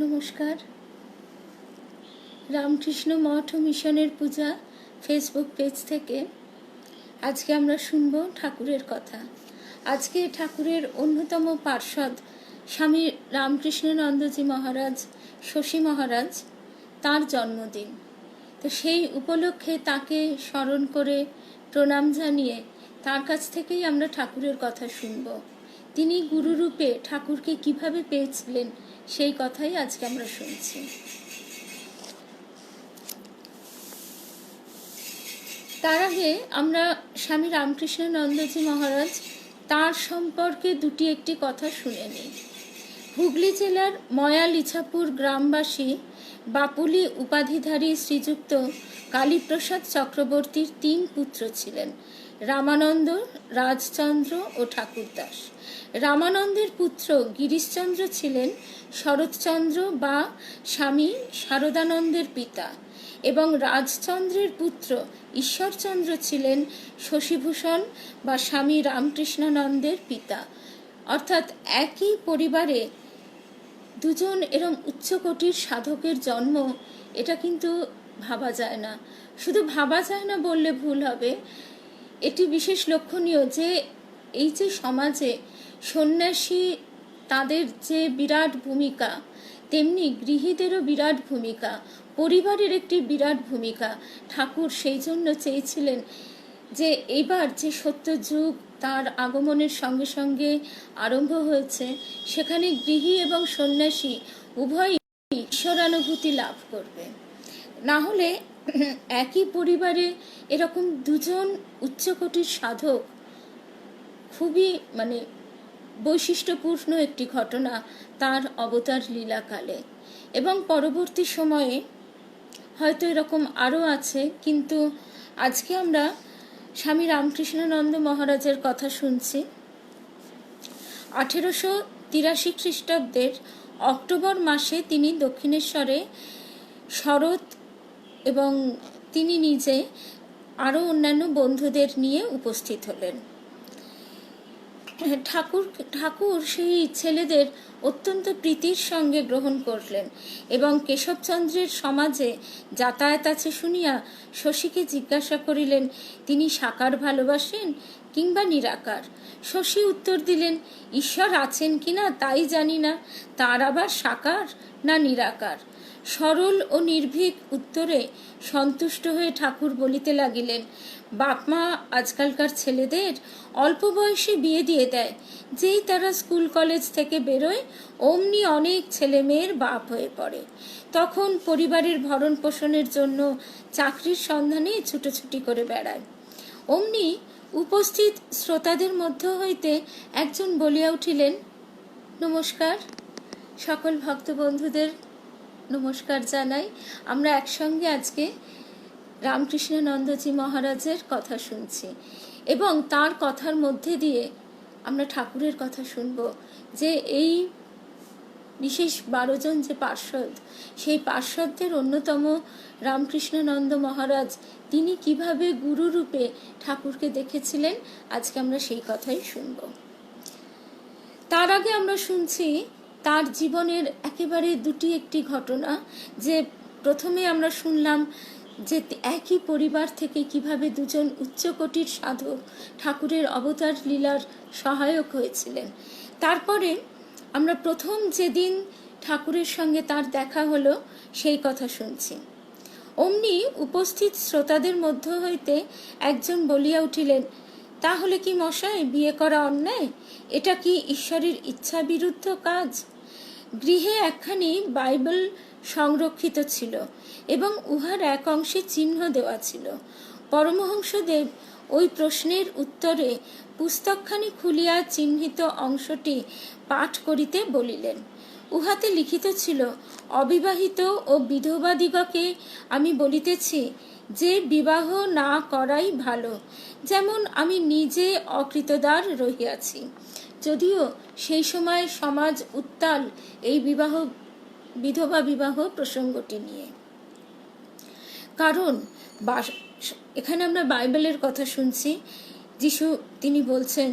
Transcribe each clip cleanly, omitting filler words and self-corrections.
নমস্কার। রামকৃষ্ণ মঠ ও মিশনের পূজা Facebook page থেকে আজকে আমরা শুনব ঠাকুরের কথা। আজকে ঠাকুরের অন্যতম পার্ষদ স্বামী রামকৃষ্ণানন্দজি মহারাজ, শশী মহারাজ, তার জন্মদিন। তো সেই উপলক্ষে তাকে স্মরণ করে প্রণাম জানিয়ে তার কাছ থেকেই আমরা ঠাকুরের কথা শুনব। তিনি গুরুরূপে ঠাকুরকে কিভাবে পেয়েছিলেন সেই কথাই আজকে আমরা শুনছি। তার আগে আমরা স্বামী রামকৃষ্ণানন্দজি মহারাজ তার সম্পর্কে একটি কথা শুনে নিই। হুগলি জেলার ময়ালিছাপুর গ্রামবাসী বাপুলি উপাধিধারী শ্রীযুক্ত কালীপ্রসাদ চক্রবর্তীর 3 পুত্র ছিলেন, রামানন্দ, রাজচন্দ্র ও ঠাকুরদাস। রামানন্দের পুত্র গিরিশচন্দ্র ছিলেন শরৎচন্দ্র বা স্বামী শারদানন্দের পিতা, এবং রাজচন্দ্রের পুত্র ঈশ্বরচন্দ্র ছিলেন শশীভূষণ বা স্বামী রামকৃষ্ণানন্দের পিতা। অর্থাৎ একই পরিবারে দুজন এরম উচ্চকোটির সাধকের জন্ম, এটা কিন্তু ভাবা যায় না। শুধু ভাবা যায় না বললে ভুল হবে, এটি বিশেষ লক্ষণীয় যে এই যে সমাজে সন্ন্যাসী তাদের যে বিরাট ভূমিকা, তেমনি গৃহীদেরও বিরাট ভূমিকা, পরিবারের একটি বিরাট ভূমিকা। ঠাকুর সেই জন্য চেয়েছিলেন যে এবার যে সত্য যুগ তার আগমনের সঙ্গে সঙ্গে আরম্ভ হয়েছে, সেখানে গৃহী এবং সন্ন্যাসী উভয়ই ঈশ্বরানুভূতি লাভ করবে। না হলে একই পরিবারে এরকম দুজন উচ্চকোটির সাধক খুবই বৈশিষ্ট্যপূর্ণ একটি ঘটনা তার অবতার লীলাকালে। এবং পরবর্তী সময়ে হয়তো এরকম আরও আছে, কিন্তু আজকে আমরা স্বামী রামকৃষ্ণানন্দ মহারাজের কথা শুনছি। 1883 খ্রিস্টাব্দের অক্টোবর মাসে তিনি দক্ষিণেশ্বরে শরৎ এবং তিনি নিজে আরও অন্যান্য বন্ধুদের নিয়ে উপস্থিত হলেন। ঠাকুর সেই ছেলেদের অত্যন্ত প্রীতির সঙ্গে গ্রহণ করলেন এবং কেশবচন্দ্রের সমাজে যাতায়াত আছে শুনিয়া শশীকে জিজ্ঞাসা করিলেন, তিনি সাকার ভালোবাসেন কিংবা নিরাকার? শশী উত্তর দিলেন, ঈশ্বর আছেন কিনা তাই জানি না, তার আবার সাকার না নিরাকার। সরল ও নির্ভীক উত্তরে সন্তুষ্ট হয়ে ঠাকুর বলিতে লাগিলেন, বাপমা আজকালকার ছেলেদের অল্প বয়সে বিয়ে দিয়ে দেয়, যেই তারা স্কুল কলেজ থেকে বেরোয় অমনি অনেক ছেলে মেয়ের বাপ হয়ে পড়ে। তখন পরিবারের ভরণ পোষণের জন্য চাকরির সন্ধানে ছুটোছুটি করে বেড়ায়। অমনি উপস্থিত শ্রোতাদের মধ্য হইতে একজন বলিয়া উঠিলেন, নমস্কার। সকল ভক্ত বন্ধুদের নমস্কার জানাই। আমরা একসঙ্গে আজকে রামকৃষ্ণানন্দজি মহারাজের কথা শুনছি এবং তার কথার মধ্যে দিয়ে আমরা ঠাকুরের কথা শুনব, যে এই বিশেষ 12 জন যে পার্ষদ, সেই পার্ষদদের অন্যতম রামকৃষ্ণানন্দ মহারাজ, তিনি কিভাবে গুরুরূপে ঠাকুরকে দেখেছিলেন, আজকে আমরা সেই কথাই শুনব। তার আগে আমরা শুনছি তার জীবনের একেবারে একটি ঘটনা। যে প্রথমে আমরা শুনলাম যে একই পরিবার থেকে কিভাবে দুজন উচ্চকোটির সাধক ঠাকুরের অবতার লীলার সহায়ক হয়েছিলেন। তারপরে আমরা প্রথম যেদিন ঠাকুরের সঙ্গে তার দেখা হলো সেই কথা শুনছি। অমনি উপস্থিত শ্রোতাদের মধ্য হইতে একজন বলিয়া উঠিলেন, তাহলে কি মশাই বিয়ে করা অন্যায়? এটা কি ঈশ্বরের ইচ্ছা বিরুদ্ধ কাজ? গৃহে একখানি বাইবেল সংরক্ষিত ছিল এবং উহার এক অংশে চিহ্ন দেওয়া ছিল। পরমহংসদেব ওই প্রশ্নের উত্তরে পুস্তকখানি খুলিয়া চিহ্নিত অংশটি পাঠ করিতে বলিলেন। উহাতে লিখিত ছিল, অবিবাহিত ও বিধবাদিগকে আমি বলিতেছি যে বিবাহ না করাই ভালো, যেমন আমি নিজে অকৃতদার রহিয়াছি। যদিও সেই সময় সমাজ উত্তাল এই বিধবা বিবাহ প্রসঙ্গটি নিয়ে। কারণ এখানে আমরা বাইবেলের কথা শুনছি। যিশু তিনি বলছেন,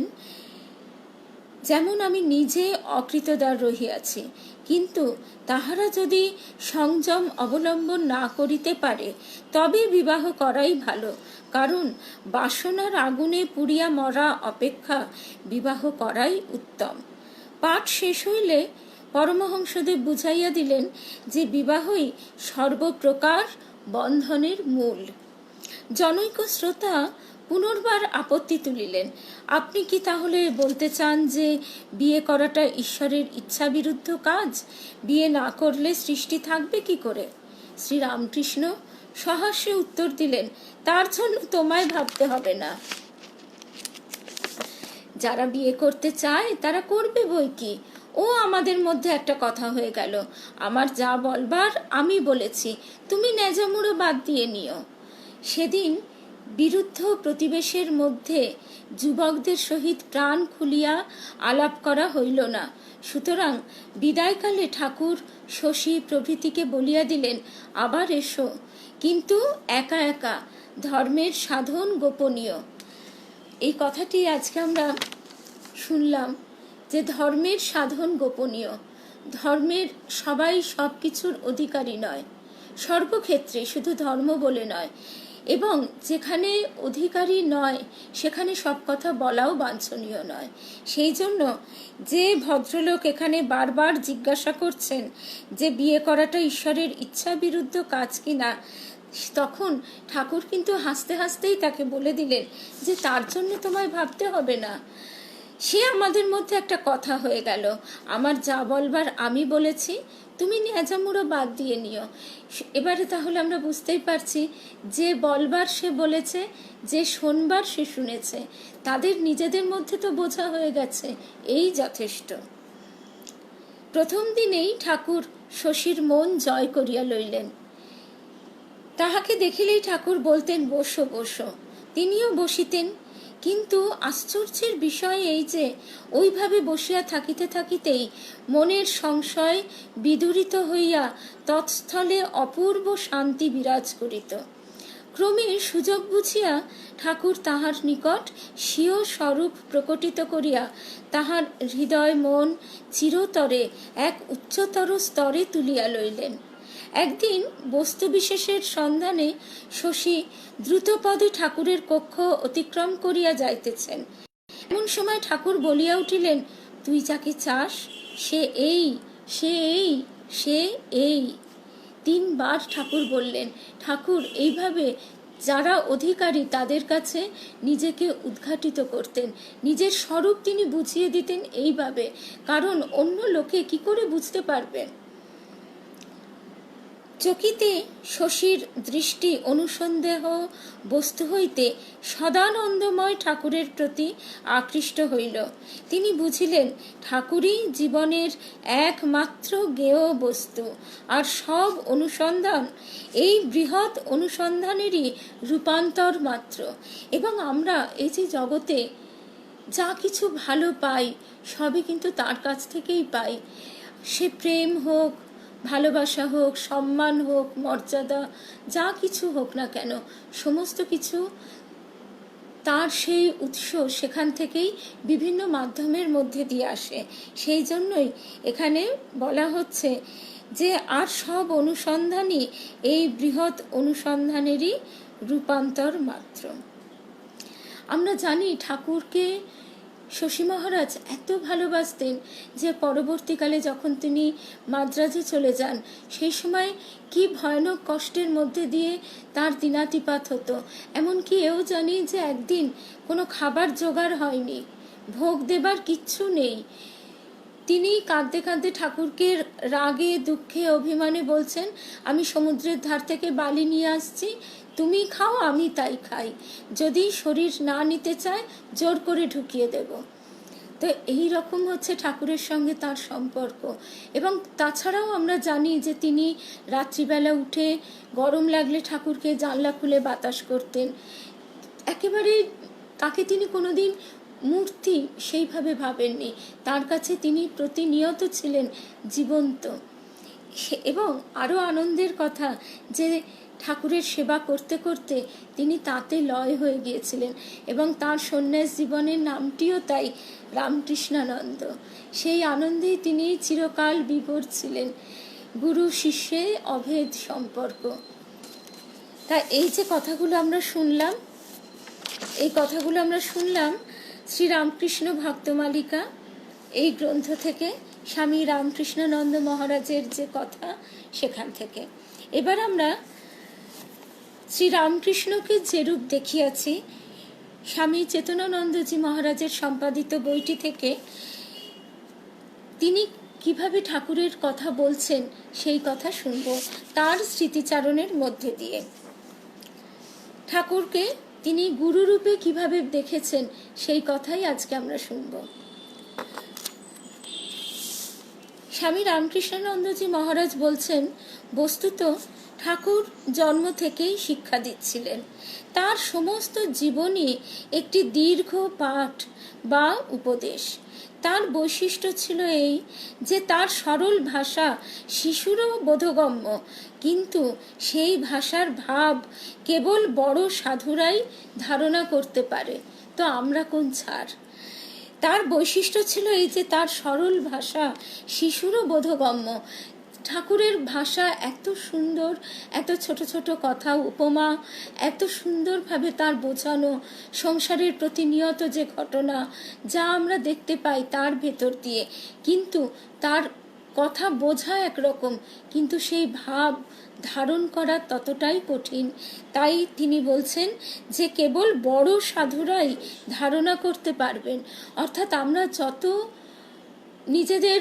যেমন আমি নিজে অকৃতদার রহিয়াছি, কিন্তু তাহারা যদি সংযম অবলম্বন না করিতে পারে তবে বিবাহ করাই ভালো, কারণ বাসনার আগুনে পুড়িয়া মরা অপেক্ষা বিবাহ করাই উত্তম। পাঠ শেষ হইলে পরমহংসদেব বুঝাইয়া দিলেন যে বিবাহই সর্বপ্রকার বন্ধনের মূল। জনৈক শ্রোতা পুনর্বার আপত্তি তুলিলেন, আপনি কি তাহলে বলতে চান যে বিয়ে করাটা ঈশ্বরের ইচ্ছা বিরুদ্ধ কাজ? বিয়ে না করলে সৃষ্টি থাকবে কি করে? শ্রীরামকৃষ্ণ সহাস্যে উত্তর দিলেন, তার জন্য তোমায় ভাবতে হবে না। যারা বিয়ে করতে চায় তারা করবে বই কি। ও আমাদের মধ্যে একটা কথা হয়ে গেল, আমার যা বলবার আমি বলেছি, তুমি ন্যাজামুড়ো বাদ দিয়ে নিও। সেদিন বিরুদ্ধ প্রতিবেশের মধ্যে যুবকদের সহিত প্রাণ খুলিয়া আলাপ করা হইল না। সুতরাং বিদায়কালে ঠাকুর শশী প্রভৃতিকে বলিয়া দিলেন, আবার এসো, কিন্তু একা একা, ধর্মের সাধন গোপনীয়। এই কথাটি আজকে আমরা শুনলাম যে ধর্মের সাধন গোপনীয়। ধর্মের সবাই সব কিছুর অধিকারী নয়, সর্বক্ষেত্রে, শুধু ধর্ম বলে নয়। এবং যেখানে অধিকারী নয় সেখানে সব কথা বলাও বাঞ্ছনীয় নয়। সেই জন্য যে ভদ্রলোক এখানে বারবার জিজ্ঞাসা করছেন যে বিয়ে করাটা ঈশ্বরের ইচ্ছা বিরুদ্ধ কাজ কিনা, তখন ঠাকুর কিন্তু হাসতে হাসতেই তাকে বলে দিলেন যে তার জন্য তোমায় ভাবতে হবে না। সে আমাদের মধ্যে একটা কথা হয়ে গেল, আমার যা বলবার আমি বলেছি, তুমি ন্যাজামুড়ো বাদ দিয়ে নিও। এবারে তাহলে আমরা বুঝতেই পারছি যে বলবার সে বলেছে, যে শোনবার সে শুনেছে, তাদের নিজেদের মধ্যে তো বোঝা হয়ে গেছে, এই যথেষ্ট। প্রথম দিনেই ঠাকুর শশীর মন জয় করিয়া লইলেন। তাহাকে দেখিলেই ঠাকুর বলতেন, বসো বসো। তিনিও বসিতেন, কিন্তু আশ্চর্যের বিষয় এই যে ওইভাবে বসিয়া থাকিতে থাকিতেই মনের সংশয় বিদূরিত হইয়া তৎস্থলে অপূর্ব শান্তি বিরাজ করিত। ক্রমে সুযোগ বুঝিয়া ঠাকুর তাহার নিকট স্বীয় স্বরূপ প্রকটিত করিয়া তাহার হৃদয় মন চিরতরে এক উচ্চতর স্তরে তুলিয়া লইলেন। একদিন বস্তুবিশেষের সন্ধানে শশী দ্রুতপদে ঠাকুরের কক্ষ অতিক্রম করিয়া যাইতেছেন। এমন সময় ঠাকুর বলিয়া উঠিলেন, তুই যাকে চাস সে এই, সে এই, সে এই। 3 বার ঠাকুর বললেন। ঠাকুর এইভাবে যারা অধিকারী তাদের কাছে নিজেকে উদ্ঘাটিত করতেন, নিজের স্বরূপ তিনি বুঝিয়ে দিতেন এইভাবে, কারণ অন্য লোকে কি করে বুঝতে পারবেন। চকিতে শশীর দৃষ্টি অনুসন্দেহ বস্তু হইতে সদানন্দময় ঠাকুরের প্রতি আকৃষ্ট হইল। তিনি বুঝিলেন ঠাকুরই জীবনের একমাত্র জ্ঞেয় বস্তু, আর সব অনুসন্ধান এই বৃহৎ অনুসন্ধানেরই রূপান্তর মাত্র। এবং আমরা এই যে জগতে যা কিছু ভালো পাই সবই কিন্তু তার কাছ থেকেই পাই। সে প্রেম হোক, ভালোবাসা হোক, সম্মান হোক, মর্যাদা, যা কিছু হোক না কেন, সমস্ত কিছু তার সেই উৎস, সেখান থেকেই বিভিন্ন মাধ্যমের মধ্যে দিয়ে আসে। সেই জন্যই এখানে বলা হচ্ছে যে আর সব অনুসন্ধানই এই বৃহৎ অনুসন্ধানেরই রূপান্তর মাত্র। আমরা জানি ঠাকুরকে শশী মহারাজ এত ভালোবাসতেন যে পরবর্তীকালে যখন তিনি মাদ্রাজে চলে যান সেই সময় কি ভয়ানক কষ্টের মধ্যে দিয়ে তার দিনাতিপাত হতো। এমনকি এও জানি যে একদিন কোনো খাবার জোগাড় হয়নি, ভোগ দেবার কিচ্ছু নেই। তিনি কাঁদতে কাঁদতে ঠাকুরকে রাগে দুঃখে অভিমানে বলছেন, আমি সমুদ্রের ধার থেকে বালি নিয়ে আসছি, তুমি খাও আমি তাই খাই, যদি শরীর না নিতে চায় জোর করে ঢুকিয়ে দেব। তো এই রকম হচ্ছে ঠাকুরের সঙ্গে তার সম্পর্ক। এবং তাছাড়াও আমরা জানি যে তিনি রাত্রিবেলা উঠে গরম লাগলে ঠাকুরকে জানলা খুলে বাতাস করতেন। একেবারে তাকে তিনি কোনোদিন মূর্তি সেইভাবে ভাবেননি, তার কাছে তিনি প্রতিনিয়ত ছিলেন জীবন্ত। এবং আরও আনন্দের কথা যে ঠাকুরের সেবা করতে করতে তিনি তাতে লয় হয়ে গিয়েছিলেন এবং তার সন্ন্যাস জীবনের নামটিও তাই রামকৃষ্ণানন্দ। সেই আনন্দেই তিনি চিরকাল বিভোর ছিলেন। গুরু শিষ্যে অভেদ সম্পর্ক। তা এই যে কথাগুলো আমরা শুনলাম, এই কথাগুলো আমরা শুনলাম শ্রী রামকৃষ্ণ ভক্তমালিকা এই গ্রন্থ থেকে, স্বামী রামকৃষ্ণানন্দ মহারাজের যে কথা সেখান থেকে। এবার আমরা শ্রী রামকৃষ্ণকে যে রূপ দেখিয়াছি স্বামী চেতনানন্দজি মহারাজের সম্পাদিত বইটি থেকে তিনি কিভাবে ঠাকুরের কথা বলছেন সেই কথা শুনব তার স্মৃতিচারণের মধ্যে দিয়ে। ঠাকুরকে তিনি গুরুরূপে কিভাবে দেখেছেন সেই কথাই আজকে আমরা শুনব। স্বামী রামকৃষ্ণানন্দজি মহারাজ বলছেন, বস্তুত ঠাকুর জন্ম থেকেই শিক্ষা দিচ্ছিলেন। তার সমস্ত জীবনই একটি দীর্ঘ পাঠ বা উপদেশ। তার বৈশিষ্ট্য ছিল এই যে তার সরল ভাষা শিশুরও বোধগম্য, কিন্তু সেই ভাষার ভাব কেবল বড় সাধুরাই ধারণা করতে পারে, তো আমরা কোন ছাড়। তার বৈশিষ্ট্য ছিল এই যে তার সরল ভাষা শিশুরও বোধগম্য। ঠাকুরের ভাষা এত সুন্দর, এত ছোট ছোট কথা উপমা, এত সুন্দরভাবে তার বোঝানো সংসারের প্রতিনিয়ত যে ঘটনা যা আমরা দেখতে পাই তার ভেতর দিয়ে, কিন্তু তার কথা বোঝা একরকম, কিন্তু সেই ভাব ধারণ করা ততটাই কঠিন। তাই তিনি বলছেন যে কেবল বড় সাধুরাই ধারণা করতে পারবেন। অর্থাৎ আমরা যত নিজেদের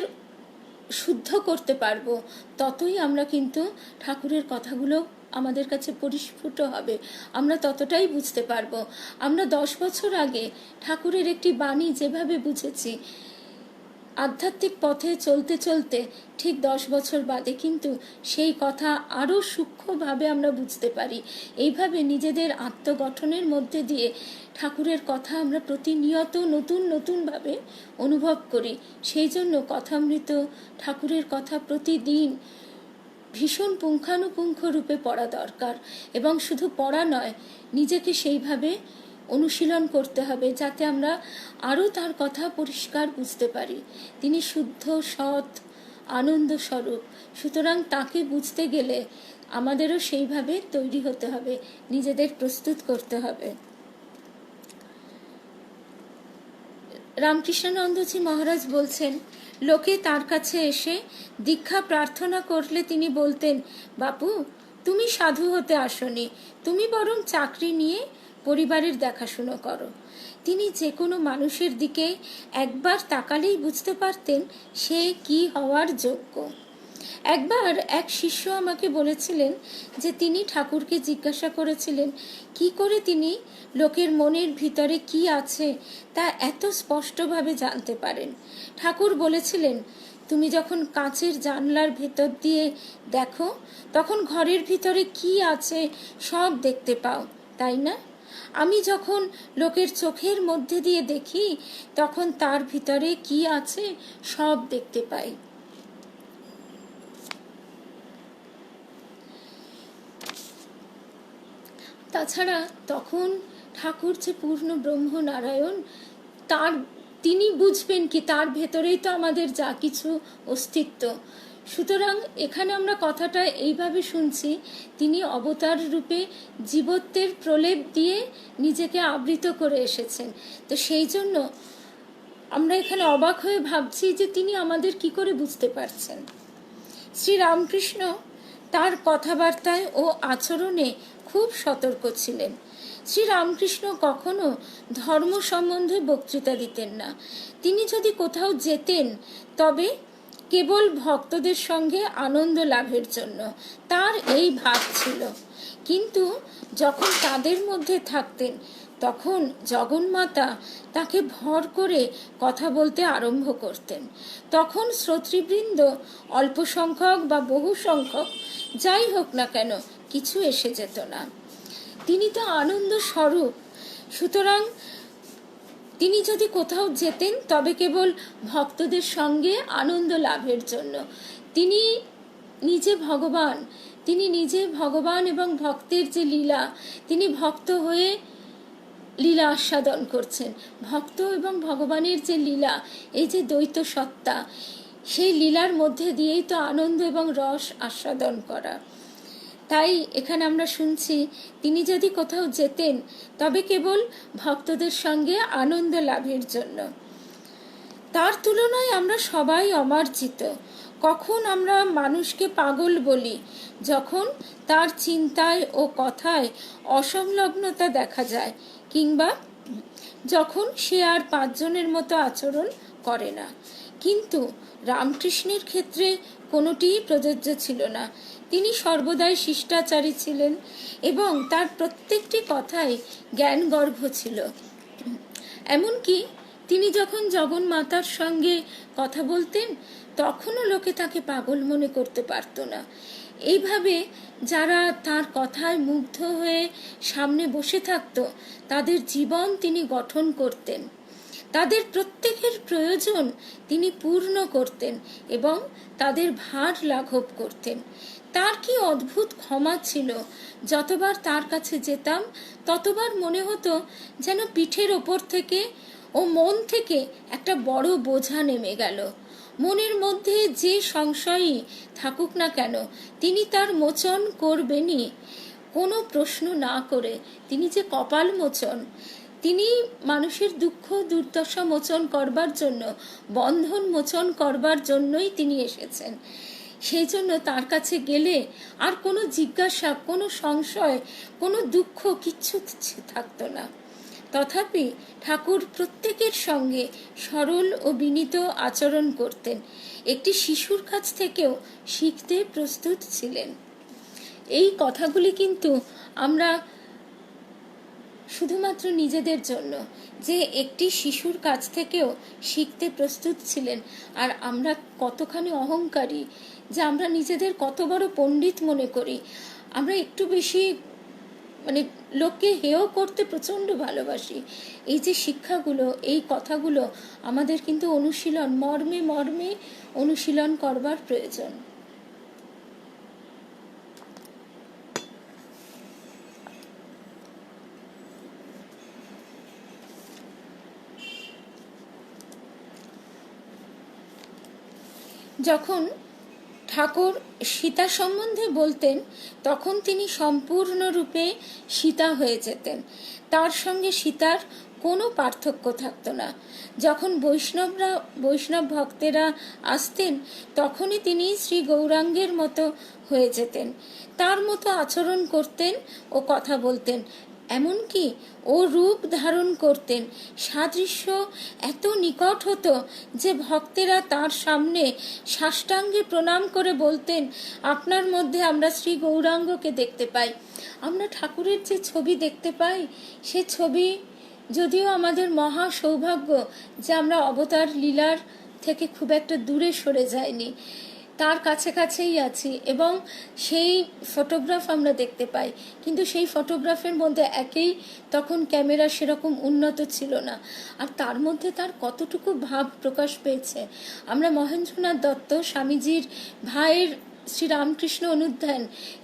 শুদ্ধ করতে পারবো ততই আমরা কিন্তু ঠাকুরের কথাগুলো আমাদের কাছে পরিস্ফুট হবে, আমরা ততটাই বুঝতে পারবো। আমরা 10 বছর আগে ঠাকুরের একটি বাণী যেভাবে বুঝেছি, আধ্যাত্মিক পথে চলতে চলতে ঠিক 10 বছর বাদে কিন্তু সেই কথা আরও সূক্ষ্মভাবে আমরা বুঝতে পারি। এইভাবে নিজেদের আত্মগঠনের মধ্যে দিয়ে ঠাকুরের কথা আমরা প্রতিনিয়ত নতুন নতুনভাবে অনুভব করি। সেই জন্য কথামৃত ঠাকুরের কথা প্রতিদিন ভীষণ পুঙ্খানুপুঙ্খ রূপে পড়া দরকার, এবং শুধু পড়া নয়, নিজেকে সেইভাবে অনুশীলন করতে হবে যাতে আমরা আরও তার কথা পরিষ্কার বুঝতে পারি। তিনি শুদ্ধ, সৎ, আনন্দ স্বরূপ। সুতরাং তাকে বুঝতে গেলে আমাদেরও সেইভাবে তৈরি হতে হবে, নিজেদের প্রস্তুত করতে হবে। রামকৃষ্ণানন্দজি মহারাজ বলছেন, লোকে তার কাছে এসে দীক্ষা প্রার্থনা করলে তিনি বলতেন, বাপু তুমি সাধু হতে আসনি, তুমি বরং চাকরি নিয়ে পরিবারের দেখাশুনো করো। তিনি যে কোনো মানুষের দিকে একবার তাকালেই বুঝতে পারতেন সে কি হওয়ার যোগ্য। একবার এক শিষ্য আমাকে বলেছিলেন যে তিনি ঠাকুরকে জিজ্ঞাসা করেছিলেন কি করে তিনি লোকের মনের ভিতরে কি আছে তা এত স্পষ্টভাবে জানতে পারেন। ঠাকুর বলেছিলেন, তুমি যখন কাঁচের জানলার ভেতর দিয়ে দেখো তখন ঘরের ভিতরে কি আছে সব দেখতে পাও, তাই না? আমি যখন লোকের চোখের মধ্যে দিয়ে দেখি তখন তার ভিতরে কি আছে সব দেখতে পাই। তাছাড়া তখন ঠাকুর যে পূর্ণ ব্রহ্ম নারায়ণ, তিনি বুঝবেন কি তার ভেতরেই তো আমাদের যা কিছু অস্তিত্ব। সুতরাং এখানে আমরা কথাটা এইভাবে শুনছি, তিনি অবতার রূপে জীবত্বের প্রলেপ দিয়ে নিজেকে আবৃত করে এসেছেন। তো সেই জন্য আমরা এখানে অবাক হয়ে ভাবছি যে তিনি আমাদের কি করে বুঝতে পারছেন। শ্রী রামকৃষ্ণ তার কথাবার্তায় ও আচরণে খুব সতর্ক ছিলেন। শ্রী রামকৃষ্ণ কখনো ধর্ম সম্বন্ধে বক্তৃতা দিতেন না। তিনি যদি কোথাও যেতেন তবে কেবল ভক্তদের সঙ্গে আনন্দ লাভের জন্য, তার এই ভাব ছিল। কিন্তু যখন তাদের মধ্যে থাকতেন তখন জগন্মাতা তাকে ভর করে কথা বলতে আরম্ভ করতেন। তখন শ্রোতৃবৃন্দ অল্প সংখ্যক বা বহু সংখ্যক যাই হোক না কেন কিছু এসে যেত না। তিনি তো আনন্দ স্বরূপ। সুতরাং তিনি যদি কোথাও যেতেন তবে কেবল ভক্তদের সঙ্গে আনন্দ লাভের জন্য। তিনি নিজে ভগবান, তিনি নিজে ভগবান এবং ভক্তের যে লীলা, তিনি ভক্ত হয়ে লীলা আস্বাদন করছেন। ভক্ত এবং ভগবানের যে লীলা, এই যে দ্বৈত সত্তা, সেই লীলার মধ্যে দিয়েই তো আনন্দ এবং রস আস্বাদন করা। তাই এখানে আমরা শুনছি তিনি যদি কোথাও যেতেন তবে কেবল ভক্তদের সঙ্গে আনন্দ লাভের জন্য। তার তুলনায় আমরা সবাই অমার্জিত। কখন আমরা মানুষকে পাগল বলি? যখন তার চিন্তায় ও কথায় অসংলগ্নতা দেখা যায়, কিংবা যখন সে আর পাঁচজনের মতো আচরণ করে না। কিন্তু রামকৃষ্ণের ক্ষেত্রে কোনোটিই প্রযোজ্য ছিল না। তিনি সর্বদাই শিষ্টাচারী ছিলেন এবং তার প্রত্যেকটি কথাই জ্ঞানগর্ভ ছিল। এমনকি তিনি যখন জগন্মাতার সঙ্গে কথা বলতেন তখনও লোকে তাকে পাগল মনে করতে পারত না। এইভাবে যারা তার কথায় মুগ্ধ হয়ে সামনে বসে থাকত তাদের জীবন তিনি গঠন করতেন, তাদের প্রত্যেকের প্রয়োজন তিনি পূর্ণ করতেন এবং তাদের ভার লাঘব করতেন। তার কি অদ্ভুত ক্ষমা ছিল! যতবার তার কাছে যেতাম ততবার মনে হতো যেন পিঠের ওপর থেকে ও মন থেকে একটা বড় বোঝা নেমে গেল। মনের মধ্যে যে সংশয়ই থাকুক না কেন তিনি তার মোচন করবেনই, কোনো প্রশ্ন না করে। তিনি যে কপাল মোচন, তিনি মানুষের দুঃখ দুর্দশা মোচন করবার জন্য, বন্ধন মোচন করবার জন্যই তিনি এসেছেন। সেই জন্য তার কাছে গেলে আর কোনো জিজ্ঞাসা, কোনো সংশয়, কোনো দুঃখ কিচ্ছু থাকতো না। তথাপি ঠাকুর প্রত্যেকের সঙ্গে সরল ও বিনীত আচরণ করতেন। একটি শিশুর কাছ থেকেও শিখতে প্রস্তুত ছিলেন। এই কথাগুলি কিন্তু আমরা শুধুমাত্র নিজেদের জন্য, যে একটি শিশুর কাছ থেকেও শিখতে প্রস্তুত ছিলেন। আর আমরা কতখানি অহংকারী যে আমরা নিজেদের কত বড় পণ্ডিত মনে করি। আমরা একটু বেশি লোককে হেয় করতে প্রচণ্ড ভালোবাসি। এই যে শিক্ষাগুলো, এই কথাগুলো আমাদের কিন্তু অনুশীলন, মর্মে মর্মে অনুশীলন করবার প্রয়োজন। যখন ঠাকুর সীতা সম্বন্ধে বলতেন তখন তিনি সম্পূর্ণরূপে সীতা হয়ে যেতেন। তার সঙ্গে সীতার কোনো পার্থক্য থাকতো না। যখন বৈষ্ণব ভক্তেরা আসতেন তখনই তিনি শ্রী গৌরাঙ্গের মতো হয়ে যেতেন, তার মতো আচরণ করতেন ও কথা বলতেন। এমনকি ও রূপ ধারণ করতেন। সাদৃশ্য এত নিকট হতো যে ভক্তেরা তার সামনে সাষ্টাঙ্গে প্রণাম করে বলতেন, আপনার মধ্যে আমরা শ্রী গৌরাঙ্গকে দেখতে পাই। আমরা ঠাকুরের যে ছবি দেখতে পাই, সে ছবি যদিও আমাদের মহা সৌভাগ্য যে আমরা অবতার লীলার থেকে খুব একটা দূরে সরে যাইনি, তার কাছে কাছেই আছি এবং সেই ফটোগ্রাফ আমরা দেখতে পাই। কিন্তু সেই ফটোগ্রাফের মধ্যে একেই তখন ক্যামেরা সেরকম উন্নত ছিল না, আর তার মধ্যে তার কতটুকু ভাব প্রকাশ পেয়েছে। আমরা মহেন্দ্রনাথ দত্ত, স্বামীজির ভাইয়ের শ্রী রামকৃষ্ণ অনুধ্যান,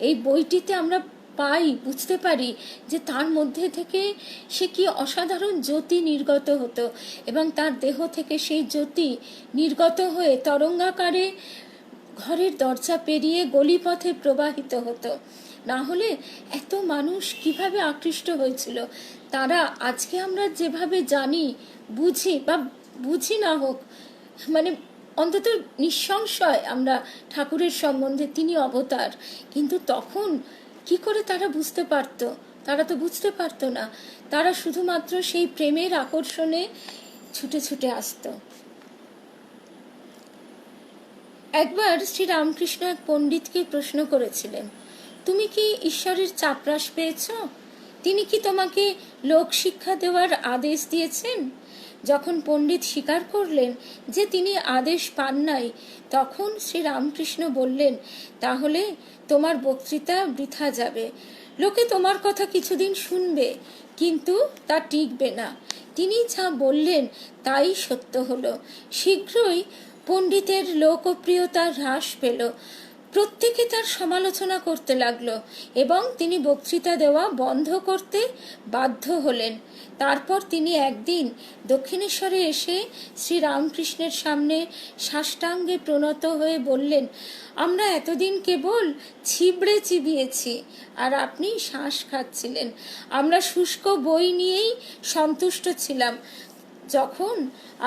এই বইটিতে আমরা পাই, বুঝতে পারি যে তার মধ্যে থেকে সে কি অসাধারণ জ্যোতি নির্গত হতো এবং তার দেহ থেকে সেই জ্যোতি নির্গত হয়ে তরঙ্গাকারে ঘরের দরজা পেরিয়ে গলিপথে প্রবাহিত হতো। না হলে এত মানুষ কিভাবে আকৃষ্ট হয়েছিল। তারা আজকে আমরা যেভাবে জানি, বুঝি বা বুঝি না হোক, অন্তত নিঃসংশয় আমরা ঠাকুরের সম্বন্ধে তিনি অবতার, কিন্তু তখন কি করে তারা বুঝতে পারতো? তারা তো বুঝতে পারতো না। তারা শুধুমাত্র সেই প্রেমের আকর্ষণে ছুটে ছুটে আসতো। একবার শ্রী রামকৃষ্ণ এক পণ্ডিতকে প্রশ্ন করেছিলেন, তুমি কি ঈশ্বরের চাপরাশ পেয়েছ? তিনি কি তোমাকে লোক শিক্ষা দেওয়ার আদেশ দিয়েছেন? যখন পণ্ডিত স্বীকার করলেন যে তিনি আদেশ পান নাই, তখন শ্রী রামকৃষ্ণ বললেন, তাহলে তোমার বক্তৃতা বৃথা যাবে। লোকে তোমার কথা কিছুদিন শুনবে, কিন্তু তা টিকবে না। তিনি যা বললেন তাই সত্য হলো। শীঘ্রই পণ্ডিতের লোকপ্রিয়তা হ্রাস পেল। প্রত্যেকে তার সমালোচনা করতে লাগলো এবং তিনি বক্তৃতা দেওয়া বন্ধ করতে বাধ্য হলেন। তারপর তিনি একদিন দক্ষিণেশ্বরে এসে শ্রীরামকৃষ্ণের সামনে সাষ্টাঙ্গে প্রণত হয়ে বললেন, আমরা এতদিন কেবল ছিবড়ে চিবিয়েছি আর আপনি শ্বাস খাচ্ছিলেন। আমরা শুষ্ক বই নিয়েই সন্তুষ্ট ছিলাম যখন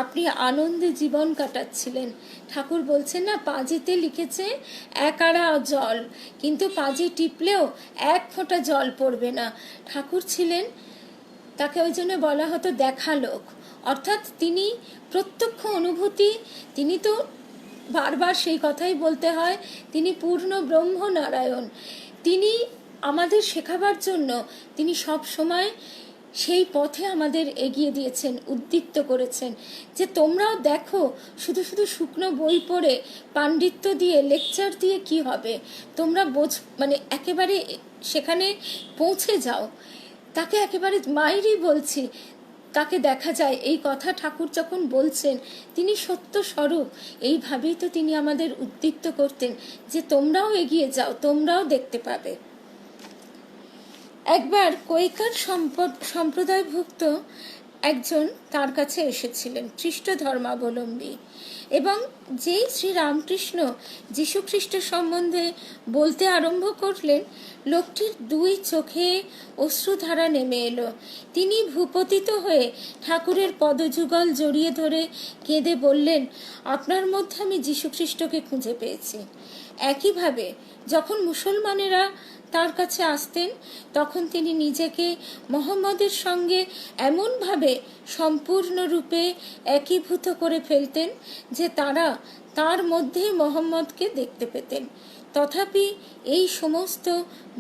আপনি আনন্দে জীবন কাটাচ্ছিলেন। ঠাকুর বলছেন না, পাঁজিতে লিখেছে এক আড়া জল, কিন্তু পাঁজি টিপলেও এক ফোঁটা জল পড়বে না। ঠাকুর ছিলেন, তাকে ওই জন্য বলা হতো দেখা লোক, অর্থাৎ তিনি প্রত্যক্ষ অনুভূতি, তিনি তো বারবার সেই কথাই বলতে হয়, তিনি পূর্ণ ব্রহ্ম নারায়ণ। তিনি আমাদের শেখাবার জন্য তিনি সব সময় সেই পথে আমাদের এগিয়ে দিয়েছেন, উদ্দীপ্ত করেছেন যে তোমরাও দেখো, শুধু শুধু শুকনো বই পড়ে পাণ্ডিত্য দিয়ে লেকচার দিয়ে কি হবে, তোমরা মানে একেবারে সেখানে পৌঁছে যাও। তাকে একেবারে মায়েরই বলছি, তাকে দেখা যায় এই কথা ঠাকুর যখন বলছেন তিনি সত্য স্বরূপ। এইভাবেই তো তিনি আমাদের উদ্দীপ্ত করতেন যে তোমরাও এগিয়ে যাও, তোমরাও দেখতে পাবে। একবার কৈকার সম্প্রদায়ভুক্ত একজন তার কাছে এসেছিলেন, খ্রিস্ট ধর্মাবলম্বী, এবং যেই শ্রীরামকৃষ্ণ যীশুখ্রিস্ট সম্বন্ধে বলতে আরম্ভ করলেন, লোকটির দুই চোখে অশ্রুধারা নেমে এলো। তিনি ভূপতিত হয়ে ঠাকুরের পদযুগল জড়িয়ে ধরে কেঁদে বললেন, আপনার মধ্যে আমি যীশুখ্রিস্টকে খুঁজে পেয়েছি। একইভাবে যখন মুসলমানেরা তার কাছে আসতেন তখন তিনি নিজেকে মোহাম্মদের সঙ্গে এমনভাবে সম্পূর্ণরূপে একীভূত করে ফেলতেন যে তারা তার মধ্যে মোহাম্মদকে দেখতে পেতেন। তথাপি এই সমস্ত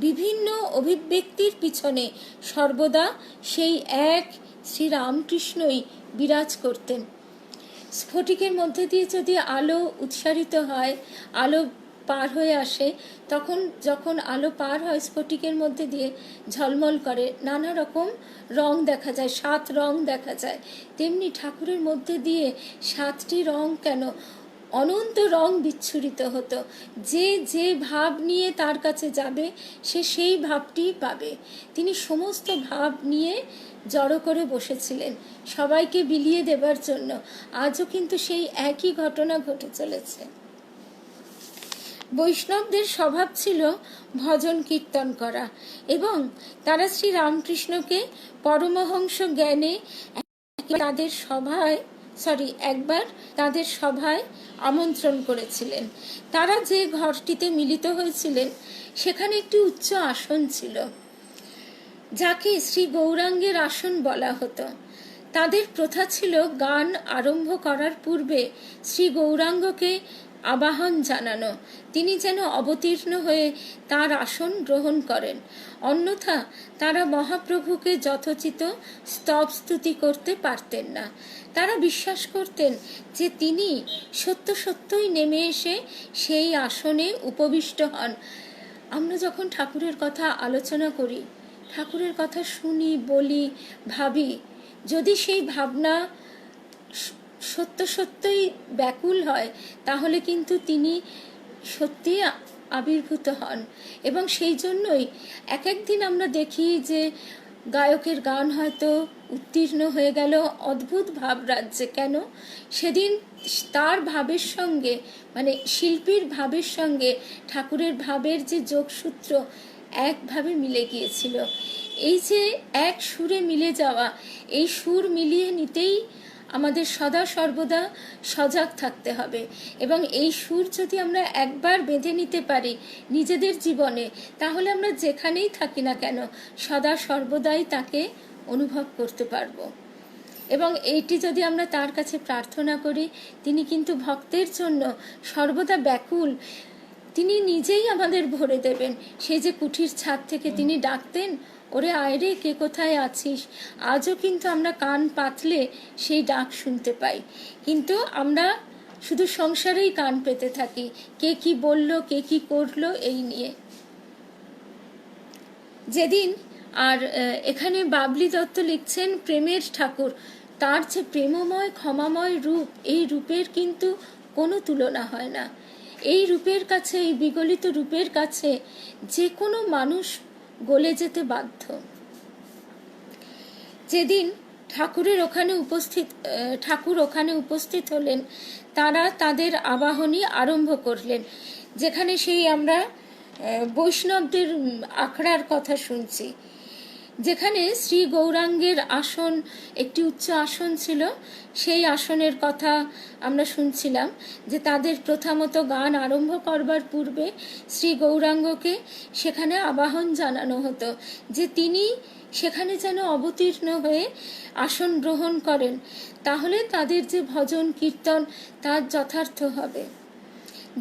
বিভিন্ন অভিব্যক্তির পিছনে সর্বদা সেই এক শ্রীরামকৃষ্ণই বিরাজ করতেন। স্ফটিকের মধ্যে দিয়ে যদি আলো উৎসারিত হয়, আলো পার হয়ে আসে, তখন যখন আলো পার হয় স্ফটিকের মধ্যে দিয়ে ঝলমল করে, নানা রকম রং দেখা যায়, 7 রং দেখা যায়। তেমনি ঠাকুরের মধ্যে দিয়ে 7টি রং কেন, অনন্ত রং বিচ্ছুরিত হতো। যে যে ভাব নিয়ে তার কাছে যাবে সে সেই ভাবটিই পাবে। তিনি সমস্ত ভাব নিয়ে জড়ো করে বসেছিলেন সবাইকে বিলিয়ে দেবার জন্য। আজও কিন্তু সেই একই ঘটনা ঘটে চলেছে। বৈষ্ণবদের স্বভাব ছিল ভজন কীর্তন করা, এবং তারা শ্রী রামকৃষ্ণকে পরমহংস জ্ঞানে একবার তাদের সভায় আমন্ত্রণ করেছিলেন। তারা যে ঘরটিতে মিলিত হয়েছিলেন সেখানে একটি উচ্চ আসন ছিল, যাকে শ্রী গৌরাঙ্গের আসন বলা হতো। তাদের প্রথা ছিল গান আরম্ভ করার পূর্বে শ্রী গৌরাঙ্গকে আবাহন জানানো, তিনি যেন অবতীর্ণ হয়ে তার আসন গ্রহণ করেন, অন্যথা তারা মহাপ্রভুকে যথোচিত স্তব স্তুতি করতে পারতেন না। তারা বিশ্বাস করতেন যে তিনি সত্য সত্যই নেমে এসে সেই আসনে উপবিষ্ট হন। আমরা যখন ঠাকুরের কথা আলোচনা করি, ঠাকুরের কথা শুনি, বলি, ভাবি, যদি সেই ভাবনা সত্য সত্যই ব্যাকুল হয় তাহলে কিন্তু তিনি সত্যি আবির্ভূত হন। এবং সেই জন্যই এক একদিন আমরা দেখি যে গায়কের গান হয়তো উত্তীর্ণ হয়ে গেল অদ্ভুত ভাব রাজ্যে। কেন? সেদিন তার ভাবের সঙ্গে, মানে শিল্পীর ভাবের সঙ্গে ঠাকুরের ভাবের যে যোগসূত্র একভাবে মিলে গিয়েছিল। এই যে এক সুরে মিলে যাওয়া, এই সুর মিলিয়ে নিতেই আমাদের সদা সর্বদা সজাগ থাকতে হবে। এবং এই সুর যদি আমরা একবার বেঁধে নিতে পারি নিজেদের জীবনে, তাহলে আমরা যেখানেই থাকি না কেন সদা সর্বদাই তাকে অনুভব করতে পারবো। এবং এইটি যদি আমরা তার কাছে প্রার্থনা করি, তিনি কিন্তু ভক্তের জন্য সর্বদা ব্যাকুল। তিনি নিজেই আমাদের ভরে দেবেন। সেই যে কুঠির ছাদ থেকে তিনি ডাকতেন, ওরে আয়রে কে কোথায় আছিস, আজও কিন্তু আমরা কান পাতলে সেই ডাক শুনতে পাই। কিন্তু আমরা শুধু সংসারেই কান পেতে থাকি, কে কি বললো, কে কি করলো, এই নিয়ে। যেদিন আর এখানে বাবলি দত্ত লিখছেন প্রেমের ঠাকুর, তার যে প্রেমময় ক্ষমাময় রূপ, এই রূপের কিন্তু কোনো তুলনা হয় না। এই রূপের কাছে, এই বিগলিত রূপের কাছে যে কোনো মানুষ গলে যেতে বাধ্য। যেদিন ঠাকুর ওখানে উপস্থিত হলেন, তারা তাদের আবাহনী আরম্ভ করলেন, যেখানে সেই আমরা বৈষ্ণবদের আখড়ার কথা শুনছি, যেখানে শ্রী গৌরাঙ্গের আসন, একটি উচ্চ আসন ছিল, সেই আসনের কথা আমরা শুনছিলাম, যে তাদের প্রথমত গান আরম্ভ করবার পূর্বে শ্রী গৌরাঙ্গকে সেখানে আবাহন জানানো হতো যে তিনি সেখানে যেন অবতীর্ণ হয়ে আসন গ্রহণ করেন, তাহলে তাদের যে ভজন কীর্তন তার যথার্থ হবে।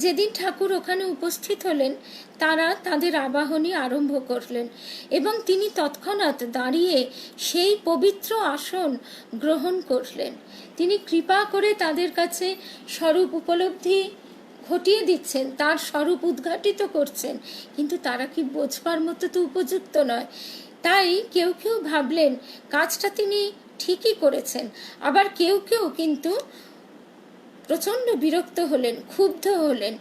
যেদিন ঠাকুর ওখানে উপস্থিত হলেন, তারা তাদের আবাহনী আরম্ভ করলেন এবং তিনি তৎক্ষণাৎ দাঁড়িয়ে সেই পবিত্র আসন গ্রহণ করলেন। তিনি কৃপা করে তাদের কাছে স্বরূপ উপলব্ধি ঘটিয়ে দিচ্ছেন, তার স্বরূপ উদ্ঘাটিত করছেন, কিন্তু তারা কি বোঝবার মতো তো উপযুক্ত নয়। তাই কেউ কেউ ভাবলেন কাজটা তিনি ঠিকই করেছেন, আবার কেউ কেউ কিন্তু প্রচণ্ড বিরক্ত হলেন, ক্ষুব্ধ হলেন।